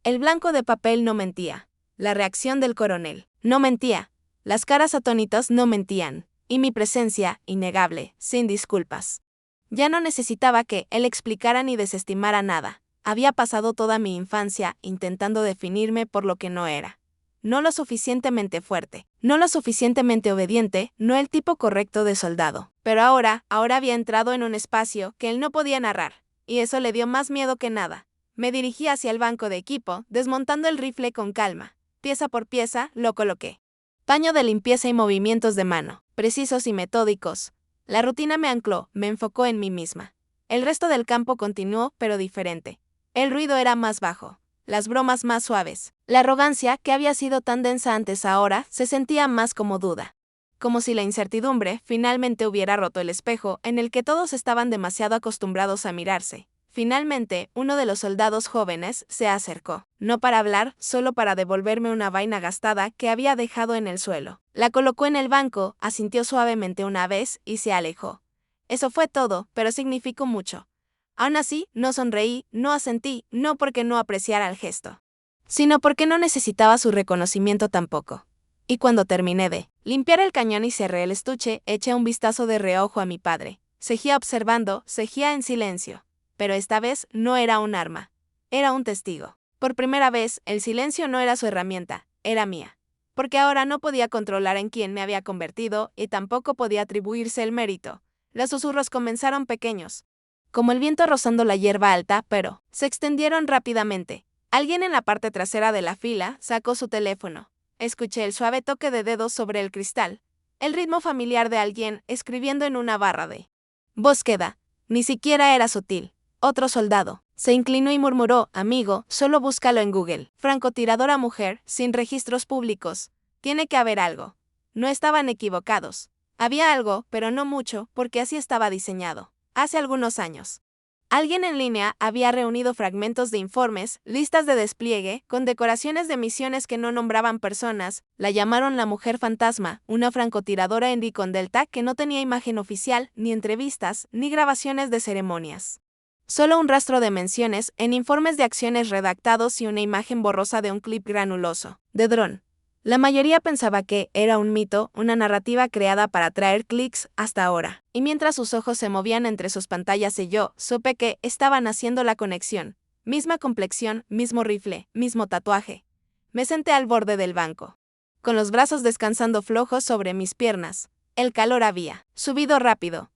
El blanco de papel no mentía. La reacción del coronel no mentía. Las caras atónitas no mentían. Y mi presencia, innegable, sin disculpas. Ya no necesitaba que él explicara ni desestimara nada. Había pasado toda mi infancia intentando definirme por lo que no era. No lo suficientemente fuerte, no lo suficientemente obediente, no el tipo correcto de soldado. Pero ahora había entrado en un espacio que él no podía narrar, y eso le dio más miedo que nada. Me dirigí hacia el banco de equipo, desmontando el rifle con calma. Pieza por pieza, lo coloqué. Paño de limpieza y movimientos de mano, precisos y metódicos. La rutina me ancló, me enfocó en mí misma. El resto del campo continuó, pero diferente. El ruido era más bajo, las bromas más suaves. La arrogancia, que había sido tan densa antes ahora, se sentía más como duda. Como si la incertidumbre finalmente hubiera roto el espejo en el que todos estaban demasiado acostumbrados a mirarse. Finalmente, uno de los soldados jóvenes se acercó, no para hablar, solo para devolverme una vaina gastada que había dejado en el suelo. La colocó en el banco, asintió suavemente una vez y se alejó. Eso fue todo, pero significó mucho. Aún así, no sonreí, no asentí, no porque no apreciara el gesto, sino porque no necesitaba su reconocimiento tampoco. Y cuando terminé de limpiar el cañón y cerré el estuche, eché un vistazo de reojo a mi padre. Seguía observando, seguía en silencio. Pero esta vez no era un arma, era un testigo. Por primera vez, el silencio no era su herramienta, era mía. Porque ahora no podía controlar en quién me había convertido y tampoco podía atribuirse el mérito. Los susurros comenzaron pequeños, como el viento rozando la hierba alta, pero se extendieron rápidamente. Alguien en la parte trasera de la fila sacó su teléfono. Escuché el suave toque de dedos sobre el cristal, el ritmo familiar de alguien escribiendo en una barra de búsqueda. Ni siquiera era sutil. Otro soldado se inclinó y murmuró: amigo, solo búscalo en Google. Francotiradora mujer, sin registros públicos. Tiene que haber algo. No estaban equivocados. Había algo, pero no mucho, porque así estaba diseñado. Hace algunos años, alguien en línea había reunido fragmentos de informes, listas de despliegue, condecoraciones de misiones que no nombraban personas. La llamaron la mujer fantasma, una francotiradora en Recon Delta que no tenía imagen oficial, ni entrevistas, ni grabaciones de ceremonias. Solo un rastro de menciones en informes de acciones redactados y una imagen borrosa de un clip granuloso, de dron. La mayoría pensaba que era un mito, una narrativa creada para atraer clics hasta ahora. Y mientras sus ojos se movían entre sus pantallas y yo, supe que estaban haciendo la conexión. Misma complexión, mismo rifle, mismo tatuaje. Me senté al borde del banco, con los brazos descansando flojos sobre mis piernas. El calor había subido rápido.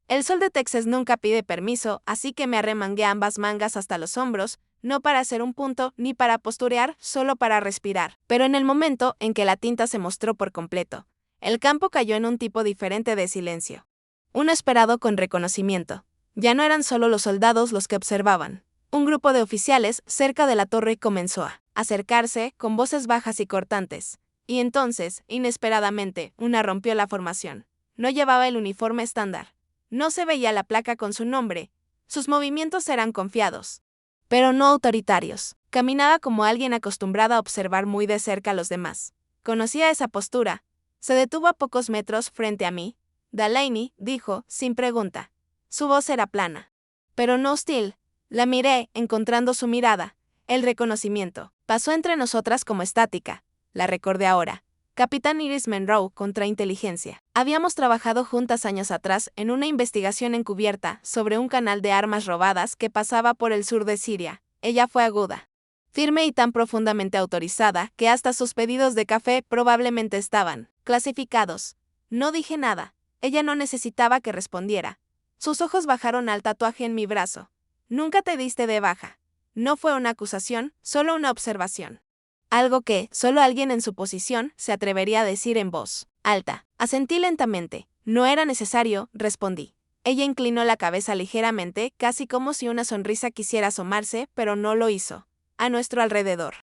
El sol de Texas nunca pide permiso, así que me arremangué ambas mangas hasta los hombros, no para hacer un punto ni para posturear, solo para respirar. Pero en el momento en que la tinta se mostró por completo, el campo cayó en un tipo diferente de silencio. Uno esperado con reconocimiento. Ya no eran solo los soldados los que observaban. Un grupo de oficiales cerca de la torre comenzó a acercarse con voces bajas y cortantes. Y entonces, inesperadamente, una rompió la formación. No llevaba el uniforme estándar. No se veía la placa con su nombre. Sus movimientos eran confiados, pero no autoritarios. Caminaba como alguien acostumbrado a observar muy de cerca a los demás. Conocía esa postura. Se detuvo a pocos metros frente a mí. Delaney, dijo, sin pregunta. Su voz era plana, pero no hostil. La miré, encontrando su mirada. El reconocimiento pasó entre nosotras como estática. La recordé ahora. Capitán Iris Monroe, contrainteligencia. Habíamos trabajado juntas años atrás en una investigación encubierta sobre un canal de armas robadas que pasaba por el sur de Siria. Ella fue aguda, firme y tan profundamente autorizada que hasta sus pedidos de café probablemente estaban clasificados. No dije nada. Ella no necesitaba que respondiera. Sus ojos bajaron al tatuaje en mi brazo. Nunca te diste de baja. No fue una acusación, solo una observación. Algo que solo alguien en su posición se atrevería a decir en voz alta. Asentí lentamente. No era necesario, respondí. Ella inclinó la cabeza ligeramente, casi como si una sonrisa quisiera asomarse, pero no lo hizo. A nuestro alrededor,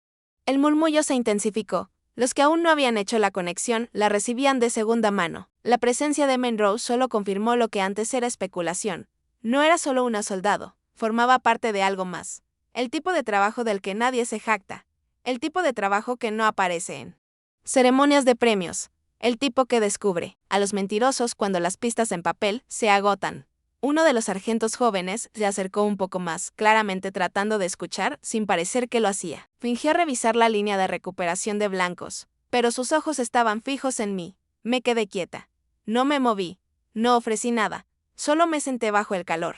el murmullo se intensificó. Los que aún no habían hecho la conexión la recibían de segunda mano. La presencia de Monroe solo confirmó lo que antes era especulación. No era solo una soldado, formaba parte de algo más. El tipo de trabajo del que nadie se jacta. El tipo de trabajo que no aparece en ceremonias de premios. El tipo que descubre a los mentirosos cuando las pistas en papel se agotan. Uno de los sargentos jóvenes se acercó un poco más, claramente tratando de escuchar, sin parecer que lo hacía. Fingió revisar la línea de recuperación de blancos, pero sus ojos estaban fijos en mí. Me quedé quieta. No me moví. No ofrecí nada. Solo me senté bajo el calor,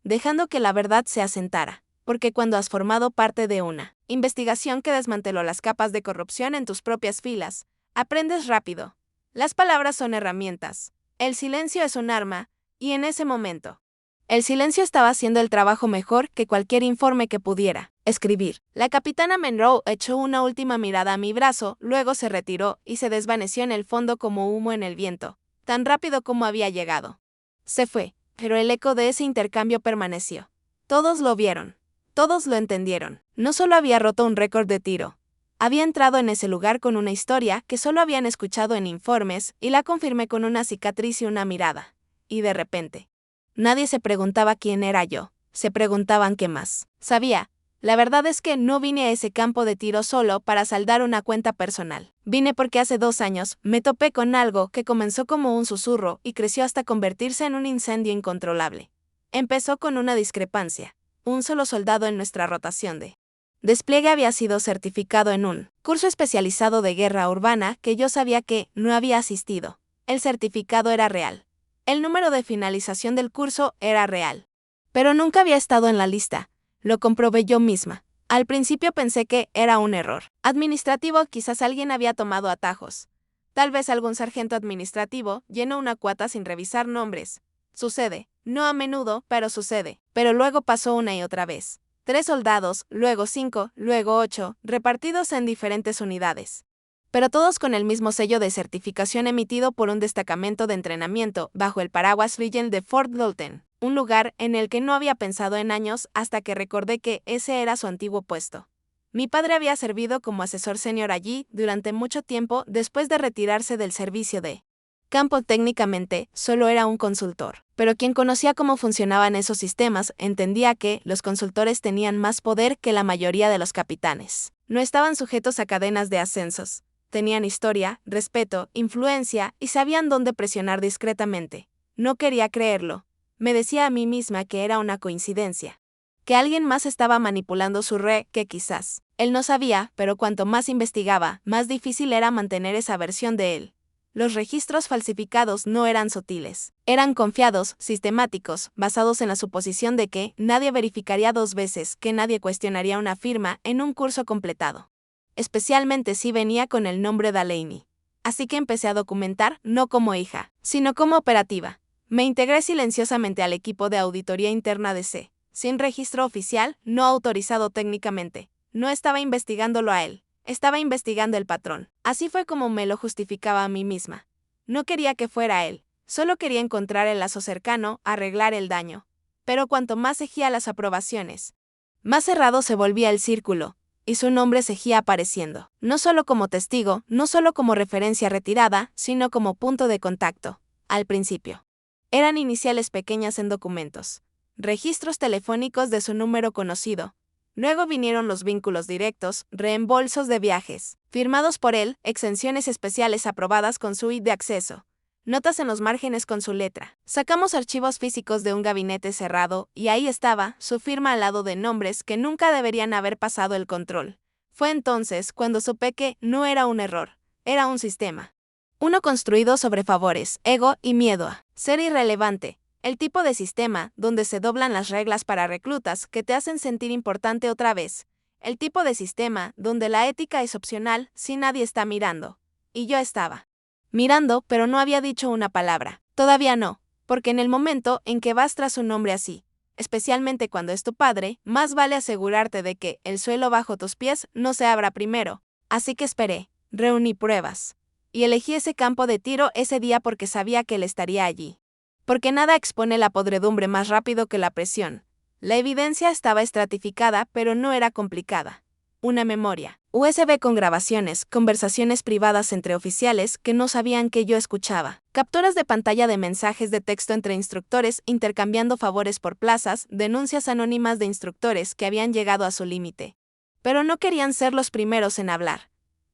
dejando que la verdad se asentara, porque cuando has formado parte de una investigación que desmanteló las capas de corrupción en tus propias filas, aprendes rápido. Las palabras son herramientas, el silencio es un arma, y en ese momento, el silencio estaba haciendo el trabajo mejor que cualquier informe que pudiera escribir. La capitana Monroe echó una última mirada a mi brazo, luego se retiró y se desvaneció en el fondo como humo en el viento, tan rápido como había llegado. Se fue, pero el eco de ese intercambio permaneció. Todos lo vieron. Todos lo entendieron. No solo había roto un récord de tiro. Había entrado en ese lugar con una historia que solo habían escuchado en informes y la confirmé con una cicatriz y una mirada. Y de repente, nadie se preguntaba quién era yo. Se preguntaban qué más. Sabía. La verdad es que no vine a ese campo de tiro solo para saldar una cuenta personal. Vine porque hace 2 años me topé con algo que comenzó como un susurro y creció hasta convertirse en un incendio incontrolable. Empezó con una discrepancia. Un solo soldado en nuestra rotación de despliegue había sido certificado en un curso especializado de guerra urbana que yo sabía que no había asistido. El certificado era real. El número de finalización del curso era real. Pero nunca había estado en la lista. Lo comprobé yo misma. Al principio pensé que era un error administrativo, quizás alguien había tomado atajos. Tal vez algún sargento administrativo llenó una cuota sin revisar nombres. Sucede, no a menudo, pero sucede. Pero luego pasó una y otra vez. 3 soldados, luego 5, luego 8, repartidos en diferentes unidades. Pero todos con el mismo sello de certificación emitido por un destacamento de entrenamiento bajo el paraguas Regent de Fort Dalton, un lugar en el que no había pensado en años hasta que recordé que ese era su antiguo puesto. Mi padre había servido como asesor senior allí durante mucho tiempo después de retirarse del servicio de campo. Técnicamente, solo era un consultor, pero quien conocía cómo funcionaban esos sistemas entendía que los consultores tenían más poder que la mayoría de los capitanes. No estaban sujetos a cadenas de ascensos. Tenían historia, respeto, influencia y sabían dónde presionar discretamente. No quería creerlo. Me decía a mí misma que era una coincidencia. Que alguien más estaba manipulando su que quizás él no sabía, pero cuanto más investigaba, más difícil era mantener esa versión de él. Los registros falsificados no eran sutiles. Eran confiados, sistemáticos, basados en la suposición de que nadie verificaría 2 veces, que nadie cuestionaría una firma en un curso completado. Especialmente si venía con el nombre Delaney. Así que empecé a documentar, no como hija, sino como operativa. Me integré silenciosamente al equipo de auditoría interna de C. Sin registro oficial, no autorizado técnicamente. No estaba investigándolo a él, estaba investigando el patrón. Así fue como me lo justificaba a mí misma. No quería que fuera él, solo quería encontrar el lazo cercano, arreglar el daño. Pero cuanto más seguía las aprobaciones, más cerrado se volvía el círculo, y su nombre seguía apareciendo, no solo como testigo, no solo como referencia retirada, sino como punto de contacto. Al principio, eran iniciales pequeñas en documentos, registros telefónicos de su número conocido. Luego vinieron los vínculos directos, reembolsos de viajes, firmados por él, exenciones especiales aprobadas con su ID de acceso, notas en los márgenes con su letra. Sacamos archivos físicos de un gabinete cerrado y ahí estaba su firma al lado de nombres que nunca deberían haber pasado el control. Fue entonces cuando supe que no era un error, era un sistema. Uno construido sobre favores, ego y miedo a ser irrelevante. El tipo de sistema donde se doblan las reglas para reclutas que te hacen sentir importante otra vez. El tipo de sistema donde la ética es opcional si nadie está mirando. Y yo estaba mirando, pero no había dicho una palabra. Todavía no, porque en el momento en que vas tras un hombre así, especialmente cuando es tu padre, más vale asegurarte de que el suelo bajo tus pies no se abra primero. Así que esperé, reuní pruebas. Y elegí ese campo de tiro ese día porque sabía que él estaría allí. Porque nada expone la podredumbre más rápido que la presión. La evidencia estaba estratificada, pero no era complicada. Una memoria USB con grabaciones, conversaciones privadas entre oficiales que no sabían que yo escuchaba, capturas de pantalla de mensajes de texto entre instructores intercambiando favores por plazas, denuncias anónimas de instructores que habían llegado a su límite. Pero no querían ser los primeros en hablar.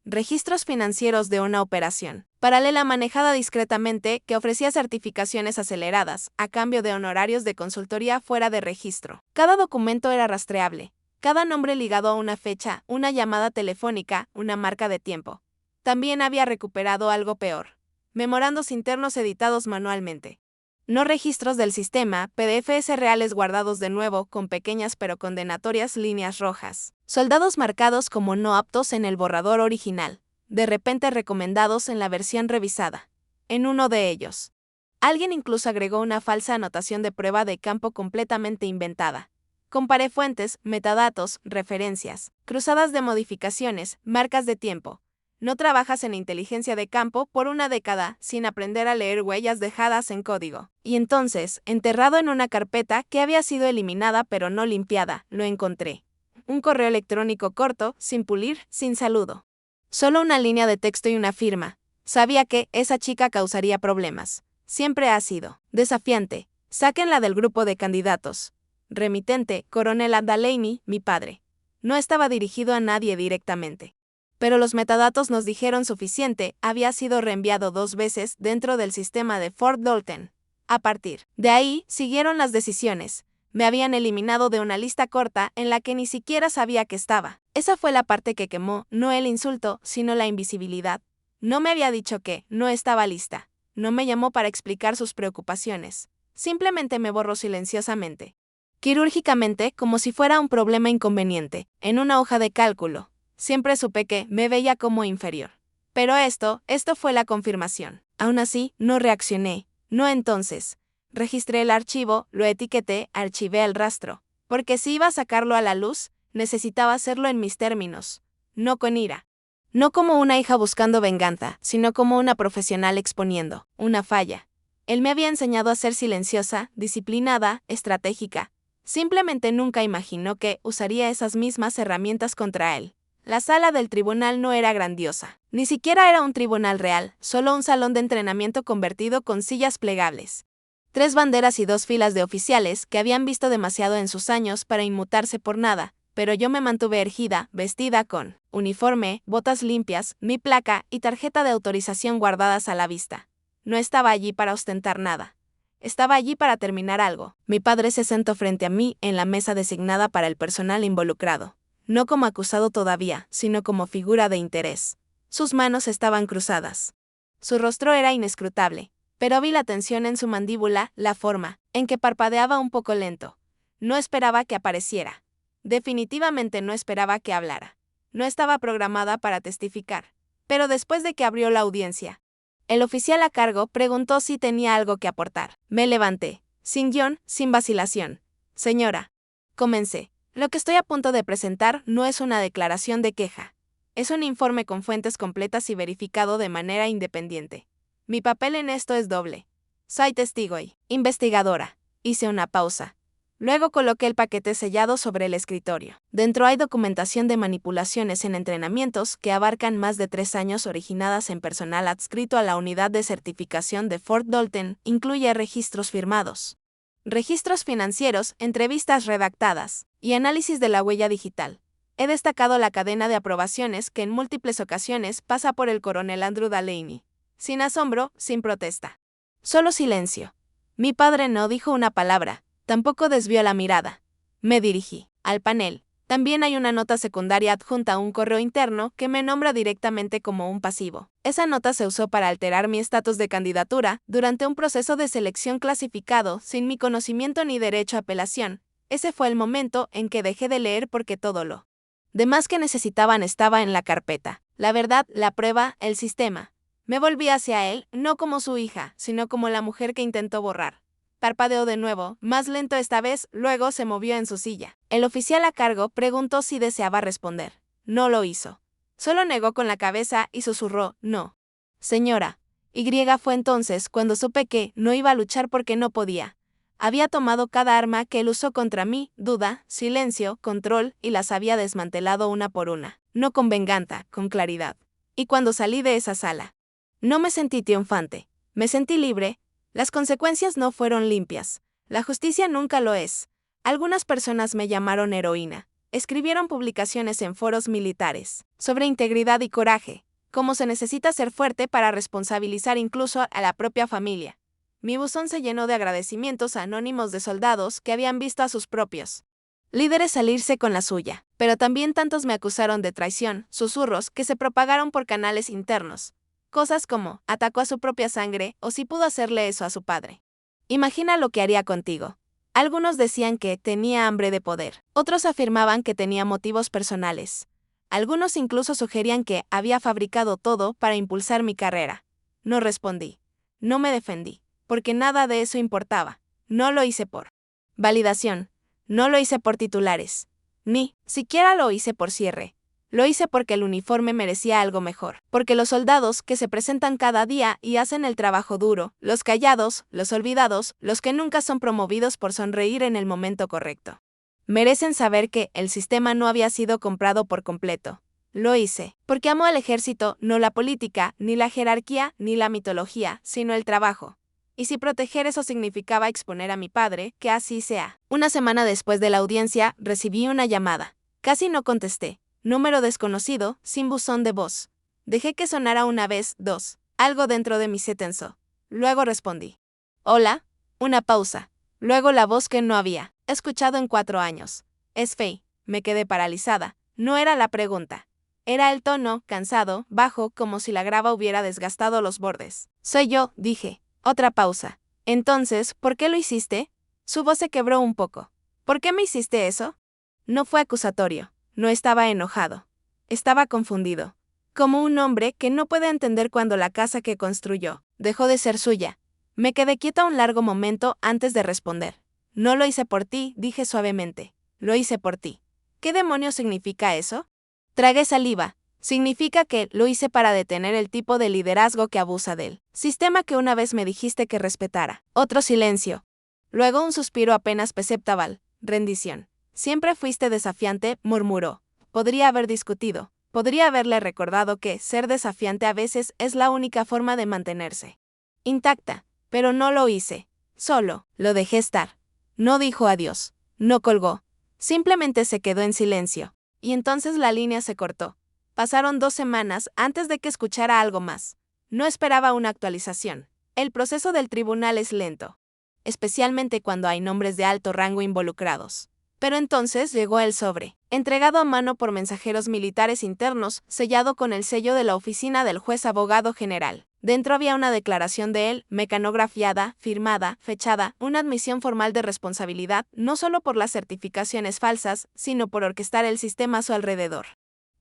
Registros financieros de una operación paralela manejada discretamente que ofrecía certificaciones aceleradas a cambio de honorarios de consultoría fuera de registro. Cada documento era rastreable, cada nombre ligado a una fecha, una llamada telefónica, una marca de tiempo. También había recuperado algo peor: memorandos internos editados manualmente. No registros del sistema, PDFs reales guardados de nuevo con pequeñas pero condenatorias líneas rojas. Soldados marcados como no aptos en el borrador original, de repente recomendados en la versión revisada. En uno de ellos, alguien incluso agregó una falsa anotación de prueba de campo completamente inventada. Comparé fuentes, metadatos, referencias, cruzadas de modificaciones, marcas de tiempo. No trabajas en inteligencia de campo por una década sin aprender a leer huellas dejadas en código. Y entonces, enterrado en una carpeta que había sido eliminada pero no limpiada, lo encontré. Un correo electrónico corto, sin pulir, sin saludo. Solo una línea de texto y una firma. Sabía que esa chica causaría problemas. Siempre ha sido desafiante. Sáquenla del grupo de candidatos. Remitente, Coronel Delaney, mi padre. No estaba dirigido a nadie directamente. Pero los metadatos nos dijeron suficiente, había sido reenviado 2 veces dentro del sistema de Fort Dalton. A partir de ahí, siguieron las decisiones. Me habían eliminado de una lista corta en la que ni siquiera sabía que estaba. Esa fue la parte que quemó, no el insulto, sino la invisibilidad. No me había dicho que no estaba lista. No me llamó para explicar sus preocupaciones. Simplemente me borró silenciosamente. Quirúrgicamente, como si fuera un problema inconveniente, en una hoja de cálculo. Siempre supe que me veía como inferior. Pero esto fue la confirmación. Aún así, no reaccioné. No entonces. Registré el archivo, lo etiqueté, archivé el rastro. Porque si iba a sacarlo a la luz, necesitaba hacerlo en mis términos. No con ira. No como una hija buscando venganza, sino como una profesional exponiendo una falla. Él me había enseñado a ser silenciosa, disciplinada, estratégica. Simplemente nunca imaginó que usaría esas mismas herramientas contra él. La sala del tribunal no era grandiosa. Ni siquiera era un tribunal real, solo un salón de entrenamiento convertido con sillas plegables. 3 banderas y 2 filas de oficiales que habían visto demasiado en sus años para inmutarse por nada, pero yo me mantuve erguida, vestida con uniforme, botas limpias, mi placa y tarjeta de autorización guardadas a la vista. No estaba allí para ostentar nada. Estaba allí para terminar algo. Mi padre se sentó frente a mí en la mesa designada para el personal involucrado. No como acusado todavía, sino como figura de interés. Sus manos estaban cruzadas. Su rostro era inescrutable, pero vi la tensión en su mandíbula, la forma en que parpadeaba un poco lento. No esperaba que apareciera. Definitivamente no esperaba que hablara. No estaba programada para testificar. Pero después de que abrió la audiencia, el oficial a cargo preguntó si tenía algo que aportar. Me levanté, sin guión, sin vacilación. Señora, comencé. Lo que estoy a punto de presentar no es una declaración de queja. Es un informe con fuentes completas y verificado de manera independiente. Mi papel en esto es doble. Soy testigo y investigadora. Hice una pausa. Luego coloqué el paquete sellado sobre el escritorio. Dentro hay documentación de manipulaciones en entrenamientos que abarcan más de 3 años originadas en personal adscrito a la unidad de certificación de Fort Dalton. Incluye registros firmados, registros financieros, entrevistas redactadas y análisis de la huella digital. He destacado la cadena de aprobaciones que en múltiples ocasiones pasa por el coronel Andrew Delaney. Sin asombro, sin protesta. Solo silencio. Mi padre no dijo una palabra, tampoco desvió la mirada. Me dirigí al panel. También hay una nota secundaria adjunta a un correo interno que me nombra directamente como un pasivo. Esa nota se usó para alterar mi estatus de candidatura durante un proceso de selección clasificado sin mi conocimiento ni derecho a apelación. Ese fue el momento en que dejé de leer porque todo lo demás que necesitaban estaba en la carpeta. La verdad, la prueba, el sistema. Me volví hacia él, no como su hija, sino como la mujer que intentó borrar. Parpadeó de nuevo, más lento esta vez, luego se movió en su silla. El oficial a cargo preguntó si deseaba responder. No lo hizo. Solo negó con la cabeza y susurró, no. Señora. Y fue entonces cuando supe que no iba a luchar porque no podía. Había tomado cada arma que él usó contra mí, duda, silencio, control, y las había desmantelado una por una. No con venganza, con claridad. Y cuando salí de esa sala, no me sentí triunfante. Me sentí libre. Las consecuencias no fueron limpias. La justicia nunca lo es. Algunas personas me llamaron heroína. Escribieron publicaciones en foros militares sobre integridad y coraje, cómo se necesita ser fuerte para responsabilizar incluso a la propia familia. Mi buzón se llenó de agradecimientos anónimos de soldados que habían visto a sus propios líderes salirse con la suya, pero también tantos me acusaron de traición, susurros que se propagaron por canales internos. Cosas como, atacó a su propia sangre o si pudo hacerle eso a su padre. Imagina lo que haría contigo. Algunos decían que tenía hambre de poder. Otros afirmaban que tenía motivos personales. Algunos incluso sugerían que había fabricado todo para impulsar mi carrera. No respondí. No me defendí, porque nada de eso importaba. No lo hice por validación. No lo hice por titulares. Ni siquiera lo hice por cierre. Lo hice porque el uniforme merecía algo mejor. Porque los soldados que se presentan cada día y hacen el trabajo duro, los callados, los olvidados, los que nunca son promovidos por sonreír en el momento correcto, merecen saber que el sistema no había sido comprado por completo. Lo hice porque amo al ejército, no la política, ni la jerarquía, ni la mitología, sino el trabajo. Y si proteger eso significaba exponer a mi padre, que así sea. Una semana después de la audiencia, recibí una llamada. Casi no contesté. Número desconocido, sin buzón de voz. Dejé que sonara una vez, dos. Algo dentro de mí se tensó. Luego respondí. Hola. Una pausa. Luego la voz que no había escuchado en 4 años. Es Faye. Me quedé paralizada. No era la pregunta. Era el tono, cansado, bajo, como si la grava hubiera desgastado los bordes. Soy yo, dije. Otra pausa. Entonces, ¿por qué lo hiciste? Su voz se quebró un poco. ¿Por qué me hiciste eso? No fue acusatorio. No estaba enojado. Estaba confundido. Como un hombre que no puede entender cuando la casa que construyó dejó de ser suya. Me quedé quieta un largo momento antes de responder. No lo hice por ti, dije suavemente. Lo hice por ti. ¿Qué demonios significa eso? Tragué saliva. Significa que lo hice para detener el tipo de liderazgo que abusa del sistema que una vez me dijiste que respetara. Otro silencio. Luego un suspiro apenas perceptible. Rendición. Siempre fuiste desafiante, murmuró. Podría haber discutido. Podría haberle recordado que ser desafiante a veces es la única forma de mantenerse intacta. Pero no lo hice. Solo lo dejé estar. No dijo adiós. No colgó. Simplemente se quedó en silencio. Y entonces la línea se cortó. Pasaron 2 semanas antes de que escuchara algo más. No esperaba una actualización. El proceso del tribunal es lento, especialmente cuando hay nombres de alto rango involucrados. Pero entonces llegó el sobre, entregado a mano por mensajeros militares internos, sellado con el sello de la oficina del juez abogado general. Dentro había una declaración de él, mecanografiada, firmada, fechada, una admisión formal de responsabilidad, no solo por las certificaciones falsas, sino por orquestar el sistema a su alrededor.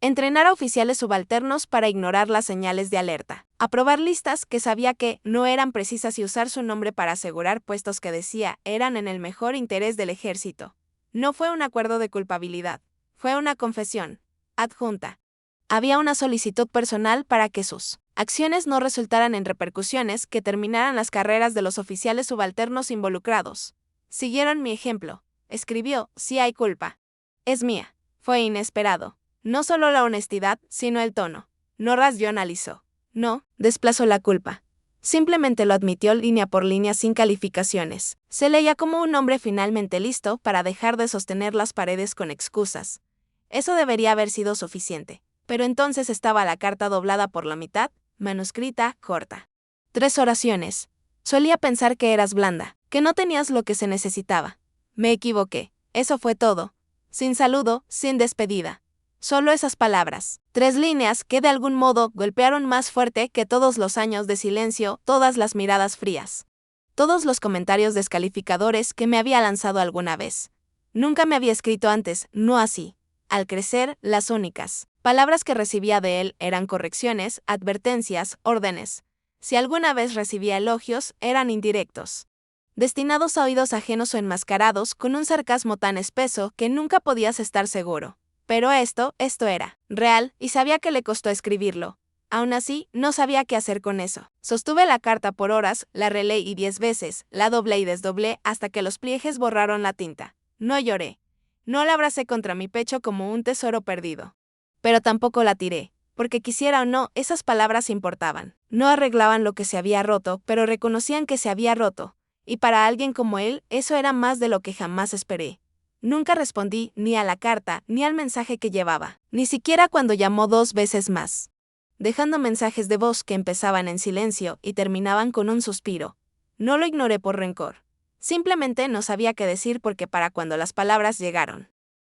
Entrenar a oficiales subalternos para ignorar las señales de alerta. Aprobar listas que sabía que no eran precisas y usar su nombre para asegurar puestos que decía eran en el mejor interés del ejército. No fue un acuerdo de culpabilidad. Fue una confesión adjunta. Había una solicitud personal para que sus acciones no resultaran en repercusiones que terminaran las carreras de los oficiales subalternos involucrados. Siguieron mi ejemplo. Escribió, si hay culpa. Es mía. Fue inesperado. No solo la honestidad, sino el tono. No racionalizó. No, desplazó la culpa. Simplemente lo admitió línea por línea sin calificaciones. Se leía como un hombre finalmente listo para dejar de sostener las paredes con excusas. Eso debería haber sido suficiente. Pero entonces estaba la carta doblada por la mitad, manuscrita, corta. 3 oraciones. Solía pensar que eras blanda, que no tenías lo que se necesitaba. Me equivoqué. Eso fue todo. Sin saludo, sin despedida. Solo esas palabras. 3 líneas que de algún modo golpearon más fuerte que todos los años de silencio, todas las miradas frías. Todos los comentarios descalificadores que me había lanzado alguna vez. Nunca me había escrito antes, no así. Al crecer, las únicas palabras que recibía de él eran correcciones, advertencias, órdenes. Si alguna vez recibía elogios, eran indirectos, destinados a oídos ajenos o enmascarados con un sarcasmo tan espeso que nunca podías estar seguro. Pero esto era real y sabía que le costó escribirlo. Aún así, no sabía qué hacer con eso. Sostuve la carta por horas, la releí 10 veces, la doblé y desdoblé hasta que los pliegues borraron la tinta. No lloré. No la abracé contra mi pecho como un tesoro perdido. Pero tampoco la tiré, porque quisiera o no, esas palabras importaban. No arreglaban lo que se había roto, pero reconocían que se había roto. Y para alguien como él, eso era más de lo que jamás esperé. Nunca respondí ni a la carta ni al mensaje que llevaba, ni siquiera cuando llamó 2 veces más, dejando mensajes de voz que empezaban en silencio y terminaban con un suspiro. No lo ignoré por rencor. Simplemente no sabía qué decir porque para cuando las palabras llegaron,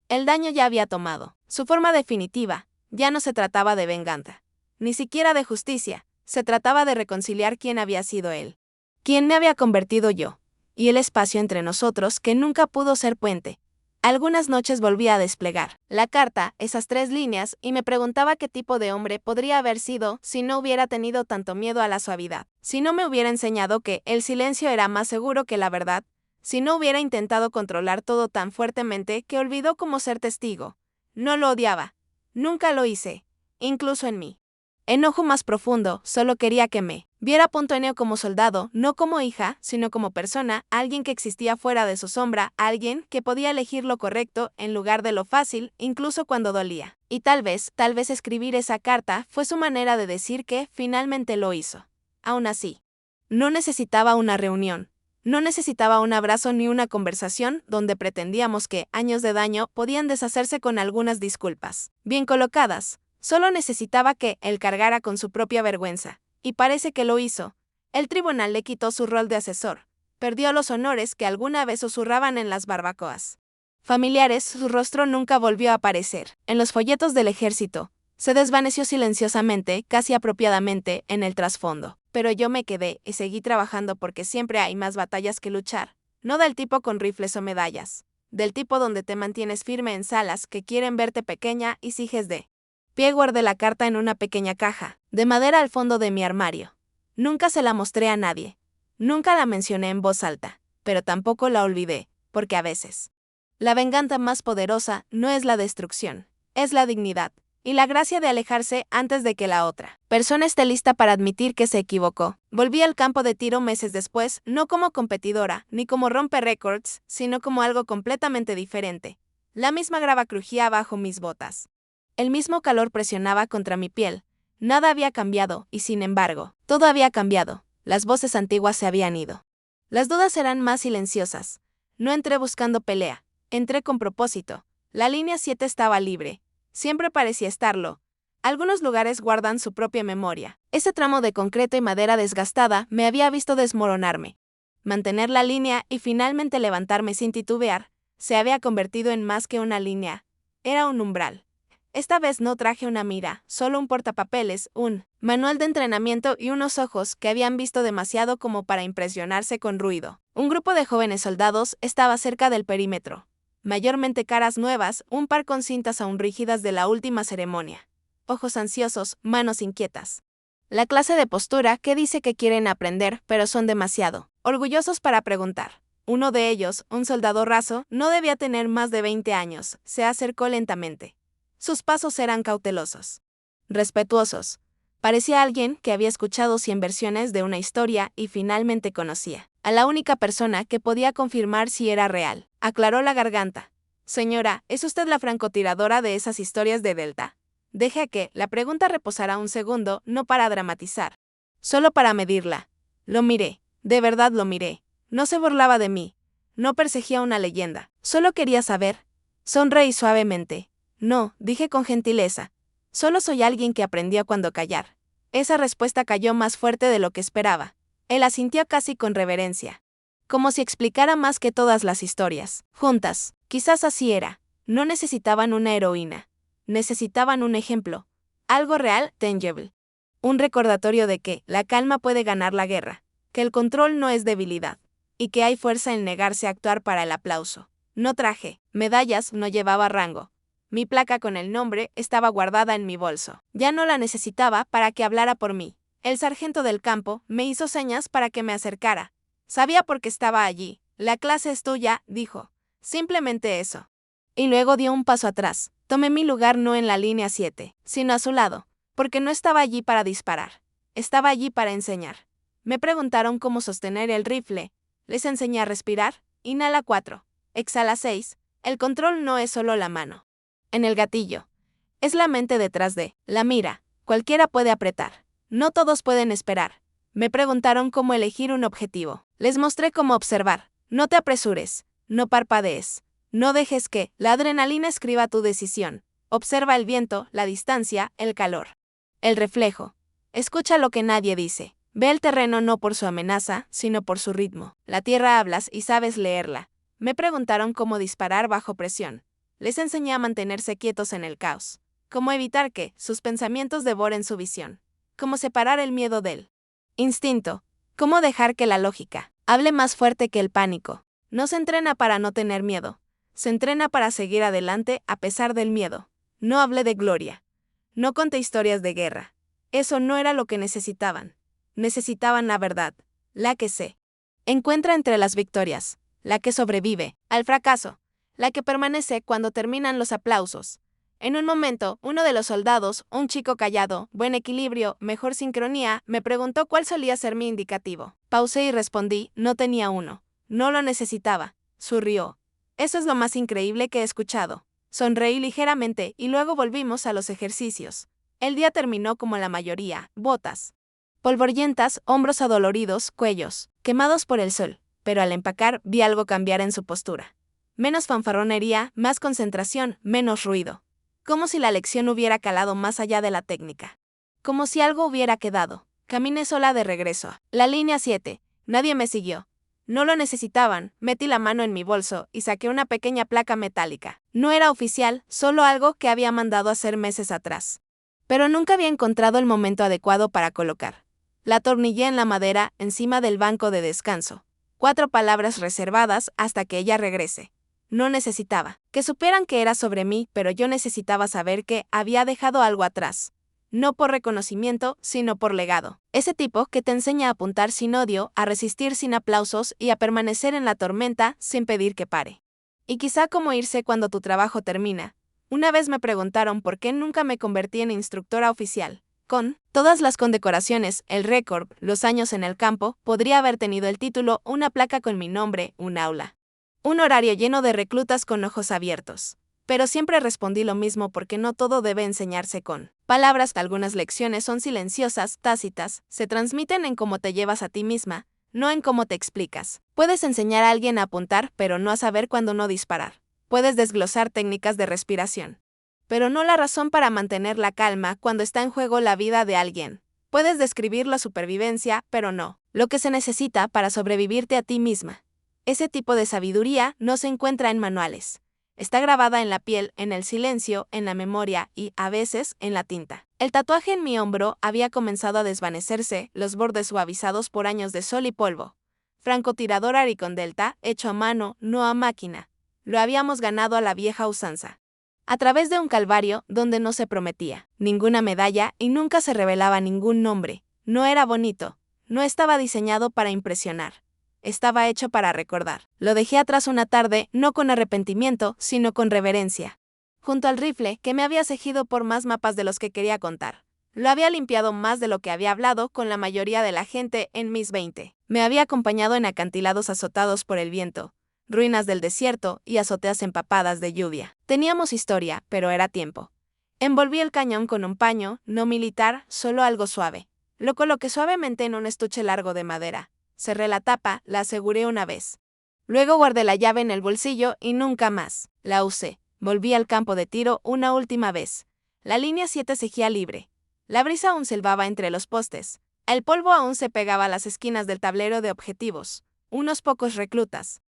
el daño ya había tomado su forma definitiva. Ya no se trataba de venganza, ni siquiera de justicia, se trataba de reconciliar quién había sido él, quién me había convertido yo. y el espacio entre nosotros que nunca pudo ser puente. Algunas noches volví a desplegar la carta, esas 3 líneas, y me preguntaba qué tipo de hombre podría haber sido si no hubiera tenido tanto miedo a la suavidad, si no me hubiera enseñado que el silencio era más seguro que la verdad, si no hubiera intentado controlar todo tan fuertemente que olvidó cómo ser testigo. No lo odiaba. Nunca lo hice, incluso en mí. Enojo más profundo, solo quería que me viera Pontoneo como soldado, no como hija, sino como persona, alguien que existía fuera de su sombra, alguien que podía elegir lo correcto en lugar de lo fácil, incluso cuando dolía. Y tal vez escribir esa carta fue su manera de decir que finalmente lo hizo. Aún así, no necesitaba una reunión. No necesitaba un abrazo ni una conversación donde pretendíamos que años de daño podían deshacerse con algunas disculpas bien colocadas. Solo necesitaba que él cargara con su propia vergüenza, y parece que lo hizo. El tribunal le quitó su rol de asesor. Perdió los honores que alguna vez susurraban en las barbacoas familiares, su rostro nunca volvió a aparecer. En los folletos del ejército, se desvaneció silenciosamente, casi apropiadamente, en el trasfondo. Pero yo me quedé y seguí trabajando porque siempre hay más batallas que luchar. No del tipo con rifles o medallas. Del tipo donde te mantienes firme en salas que quieren verte pequeña y sigues de pie. Guardé la carta en una pequeña caja, de madera al fondo de mi armario. Nunca se la mostré a nadie. Nunca la mencioné en voz alta, pero tampoco la olvidé, porque a veces la venganza más poderosa no es la destrucción, es la dignidad, y la gracia de alejarse antes de que la otra persona esté lista para admitir que se equivocó. Volví al campo de tiro meses después, no como competidora, ni como romper récords, sino como algo completamente diferente. La misma grava crujía bajo mis botas. El mismo calor presionaba contra mi piel. Nada había cambiado, y sin embargo, todo había cambiado. Las voces antiguas se habían ido. Las dudas eran más silenciosas. No entré buscando pelea. Entré con propósito. La línea 7 estaba libre. Siempre parecía estarlo. Algunos lugares guardan su propia memoria. Ese tramo de concreto y madera desgastada me había visto desmoronarme. Mantener la línea y finalmente levantarme sin titubear, se había convertido en más que una línea. Era un umbral. Esta vez no traje una mira, solo un portapapeles, un manual de entrenamiento y unos ojos que habían visto demasiado como para impresionarse con ruido. Un grupo de jóvenes soldados estaba cerca del perímetro. Mayormente caras nuevas, un par con cintas aún rígidas de la última ceremonia. Ojos ansiosos, manos inquietas. La clase de postura que dice que quieren aprender, pero son demasiado orgullosos para preguntar. Uno de ellos, un soldado raso, no debía tener más de 20 años, se acercó lentamente. Sus pasos eran cautelosos, respetuosos. Parecía alguien que había escuchado 100 versiones de una historia y finalmente conocía a la única persona que podía confirmar si era real. Aclaró la garganta. Señora, ¿es usted la francotiradora de esas historias de Delta? Deje que la pregunta reposara un segundo, no para dramatizar, solo para medirla. Lo miré, de verdad lo miré. No se burlaba de mí. No perseguía una leyenda. Solo quería saber. Sonreí suavemente. No, dije con gentileza. Solo soy alguien que aprendió cuando callar. Esa respuesta cayó más fuerte de lo que esperaba. Él asintió casi con reverencia. Como si explicara más que todas las historias. Juntas, quizás así era. No necesitaban una heroína. Necesitaban un ejemplo. Algo real, tangible. Un recordatorio de que la calma puede ganar la guerra. Que el control no es debilidad. Y que hay fuerza en negarse a actuar para el aplauso. No traje medallas, no llevaba rango. Mi placa con el nombre estaba guardada en mi bolso. Ya no la necesitaba para que hablara por mí. El sargento del campo me hizo señas para que me acercara. Sabía por qué estaba allí. La clase es tuya, dijo. Simplemente eso. Y luego dio un paso atrás. Tomé mi lugar no en la línea 7, sino a su lado, porque no estaba allí para disparar. Estaba allí para enseñar. Me preguntaron cómo sostener el rifle. Les enseñé a respirar. Inhala 4. Exhala 6. El control no es solo la mano. En el gatillo. Es la mente detrás de la mira. Cualquiera puede apretar. No todos pueden esperar. Me preguntaron cómo elegir un objetivo. Les mostré cómo observar. No te apresures. No parpadees. No dejes que la adrenalina escriba tu decisión. Observa el viento, la distancia, el calor. El reflejo. Escucha lo que nadie dice. Ve el terreno no por su amenaza, sino por su ritmo. La tierra hablas y sabes leerla. Me preguntaron cómo disparar bajo presión. Les enseñé a mantenerse quietos en el caos. Cómo evitar que sus pensamientos devoren su visión. Cómo separar el miedo del instinto. Cómo dejar que la lógica Hable más fuerte que el pánico. No se entrena para no tener miedo. Se entrena para seguir adelante a pesar del miedo. No hable de gloria. No conté historias de guerra. Eso no era lo que necesitaban. Necesitaban la verdad, la que se encuentra entre las victorias, la que sobrevive al fracaso, la que permanece cuando terminan los aplausos. En un momento, uno de los soldados, un chico callado, buen equilibrio, mejor sincronía, me preguntó cuál solía ser mi indicativo. Pausé y respondí, no tenía uno. No lo necesitaba. Sonrió. Eso es lo más increíble que he escuchado. Sonreí ligeramente y luego volvimos a los ejercicios. El día terminó como la mayoría, botas polvorientas, hombros adoloridos, cuellos quemados por el sol, pero al empacar vi algo cambiar en su postura. Menos fanfarronería, más concentración, menos ruido. Como si la lección hubiera calado más allá de la técnica. Como si algo hubiera quedado. Caminé sola de regreso. La línea 7. Nadie me siguió. No lo necesitaban, metí la mano en mi bolso y saqué una pequeña placa metálica. No era oficial, solo algo que había mandado hacer meses atrás. Pero nunca había encontrado el momento adecuado para colocar. La atornillé en la madera, encima del banco de descanso. 4 palabras reservadas hasta que ella regrese. No necesitaba que supieran que era sobre mí, pero yo necesitaba saber que había dejado algo atrás. No por reconocimiento, sino por legado. Ese tipo que te enseña a apuntar sin odio, a resistir sin aplausos y a permanecer en la tormenta sin pedir que pare. Y quizá como irse cuando tu trabajo termina. Una vez me preguntaron por qué nunca me convertí en instructora oficial. Con todas las condecoraciones, el récord, los años en el campo, podría haber tenido el título, una placa con mi nombre, un aula. Un horario lleno de reclutas con ojos abiertos. Pero siempre respondí lo mismo porque no todo debe enseñarse con palabras. Algunas lecciones son silenciosas, tácitas, se transmiten en cómo te llevas a ti misma, no en cómo te explicas. Puedes enseñar a alguien a apuntar, pero no a saber cuándo no disparar. Puedes desglosar técnicas de respiración, pero no la razón para mantener la calma cuando está en juego la vida de alguien. Puedes describir la supervivencia, pero no lo que se necesita para sobrevivirte a ti misma. Ese tipo de sabiduría no se encuentra en manuales. Está grabada en la piel, en el silencio, en la memoria y, a veces, en la tinta. El tatuaje en mi hombro había comenzado a desvanecerse, los bordes suavizados por años de sol y polvo. Francotirador Aricon Delta, hecho a mano, no a máquina. Lo habíamos ganado a la vieja usanza. A través de un calvario donde no se prometía ninguna medalla y nunca se revelaba ningún nombre. No era bonito. No estaba diseñado para impresionar. Estaba hecho para recordar. Lo dejé atrás una tarde, no con arrepentimiento, sino con reverencia. Junto al rifle, que me había cejido por más mapas de los que quería contar. Lo había limpiado más de lo que había hablado con la mayoría de la gente en mis 20. Me había acompañado en acantilados azotados por el viento, ruinas del desierto y azoteas empapadas de lluvia. Teníamos historia, pero era tiempo. Envolví el cañón con un paño, no militar, solo algo suave. Lo coloqué suavemente en un estuche largo de madera. Cerré la tapa, la aseguré una vez. Luego guardé la llave en el bolsillo y nunca más la usé. Volví al campo de tiro una última vez. La línea 7 seguía libre. La brisa aún silbaba entre los postes. El polvo aún se pegaba a las esquinas del tablero de objetivos. Unos pocos reclutas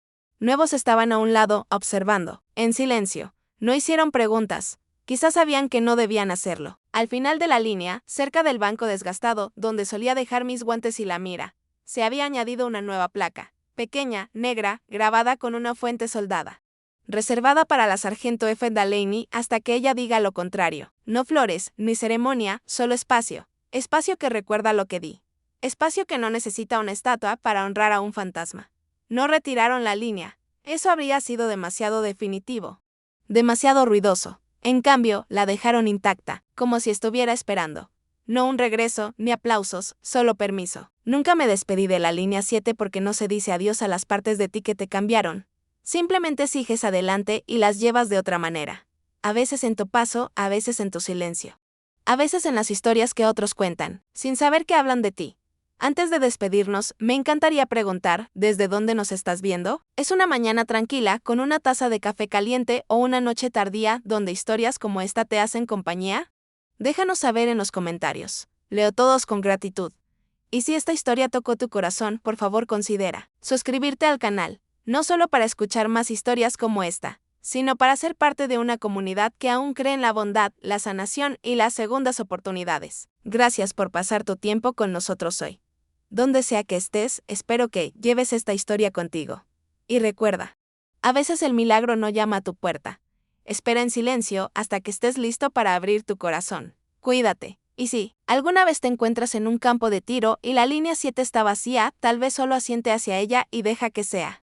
nuevos estaban a un lado, observando, en silencio. No hicieron preguntas. Quizás sabían que no debían hacerlo. Al final de la línea, cerca del banco desgastado, donde solía dejar mis guantes y la mira, se había añadido una nueva placa, pequeña, negra, grabada con una fuente soldada. Reservada para la sargento F. Delaney hasta que ella diga lo contrario. No flores, ni ceremonia, solo espacio. Espacio que recuerda lo que di. Espacio que no necesita una estatua para honrar a un fantasma. No retiraron la línea. Eso habría sido demasiado definitivo. Demasiado ruidoso. En cambio, la dejaron intacta, como si estuviera esperando. No un regreso, ni aplausos, solo permiso. Nunca me despedí de la línea 7 porque no se dice adiós a las partes de ti que te cambiaron. Simplemente sigues adelante y las llevas de otra manera. A veces en tu paso, a veces en tu silencio. A veces en las historias que otros cuentan, sin saber que hablan de ti. Antes de despedirnos, me encantaría preguntar, ¿desde dónde nos estás viendo? ¿Es una mañana tranquila, con una taza de café caliente o una noche tardía, donde historias como esta te hacen compañía? Déjanos saber en los comentarios. Leo todos con gratitud. Y si esta historia tocó tu corazón, por favor considera suscribirte al canal, no solo para escuchar más historias como esta, sino para ser parte de una comunidad que aún cree en la bondad, la sanación y las segundas oportunidades. Gracias por pasar tu tiempo con nosotros hoy. Donde sea que estés, espero que lleves esta historia contigo. Y recuerda, a veces el milagro no llama a tu puerta. Espera en silencio hasta que estés listo para abrir tu corazón. Cuídate. Y si alguna vez te encuentras en un campo de tiro y la línea 7 está vacía, tal vez solo asiente hacia ella y deja que sea.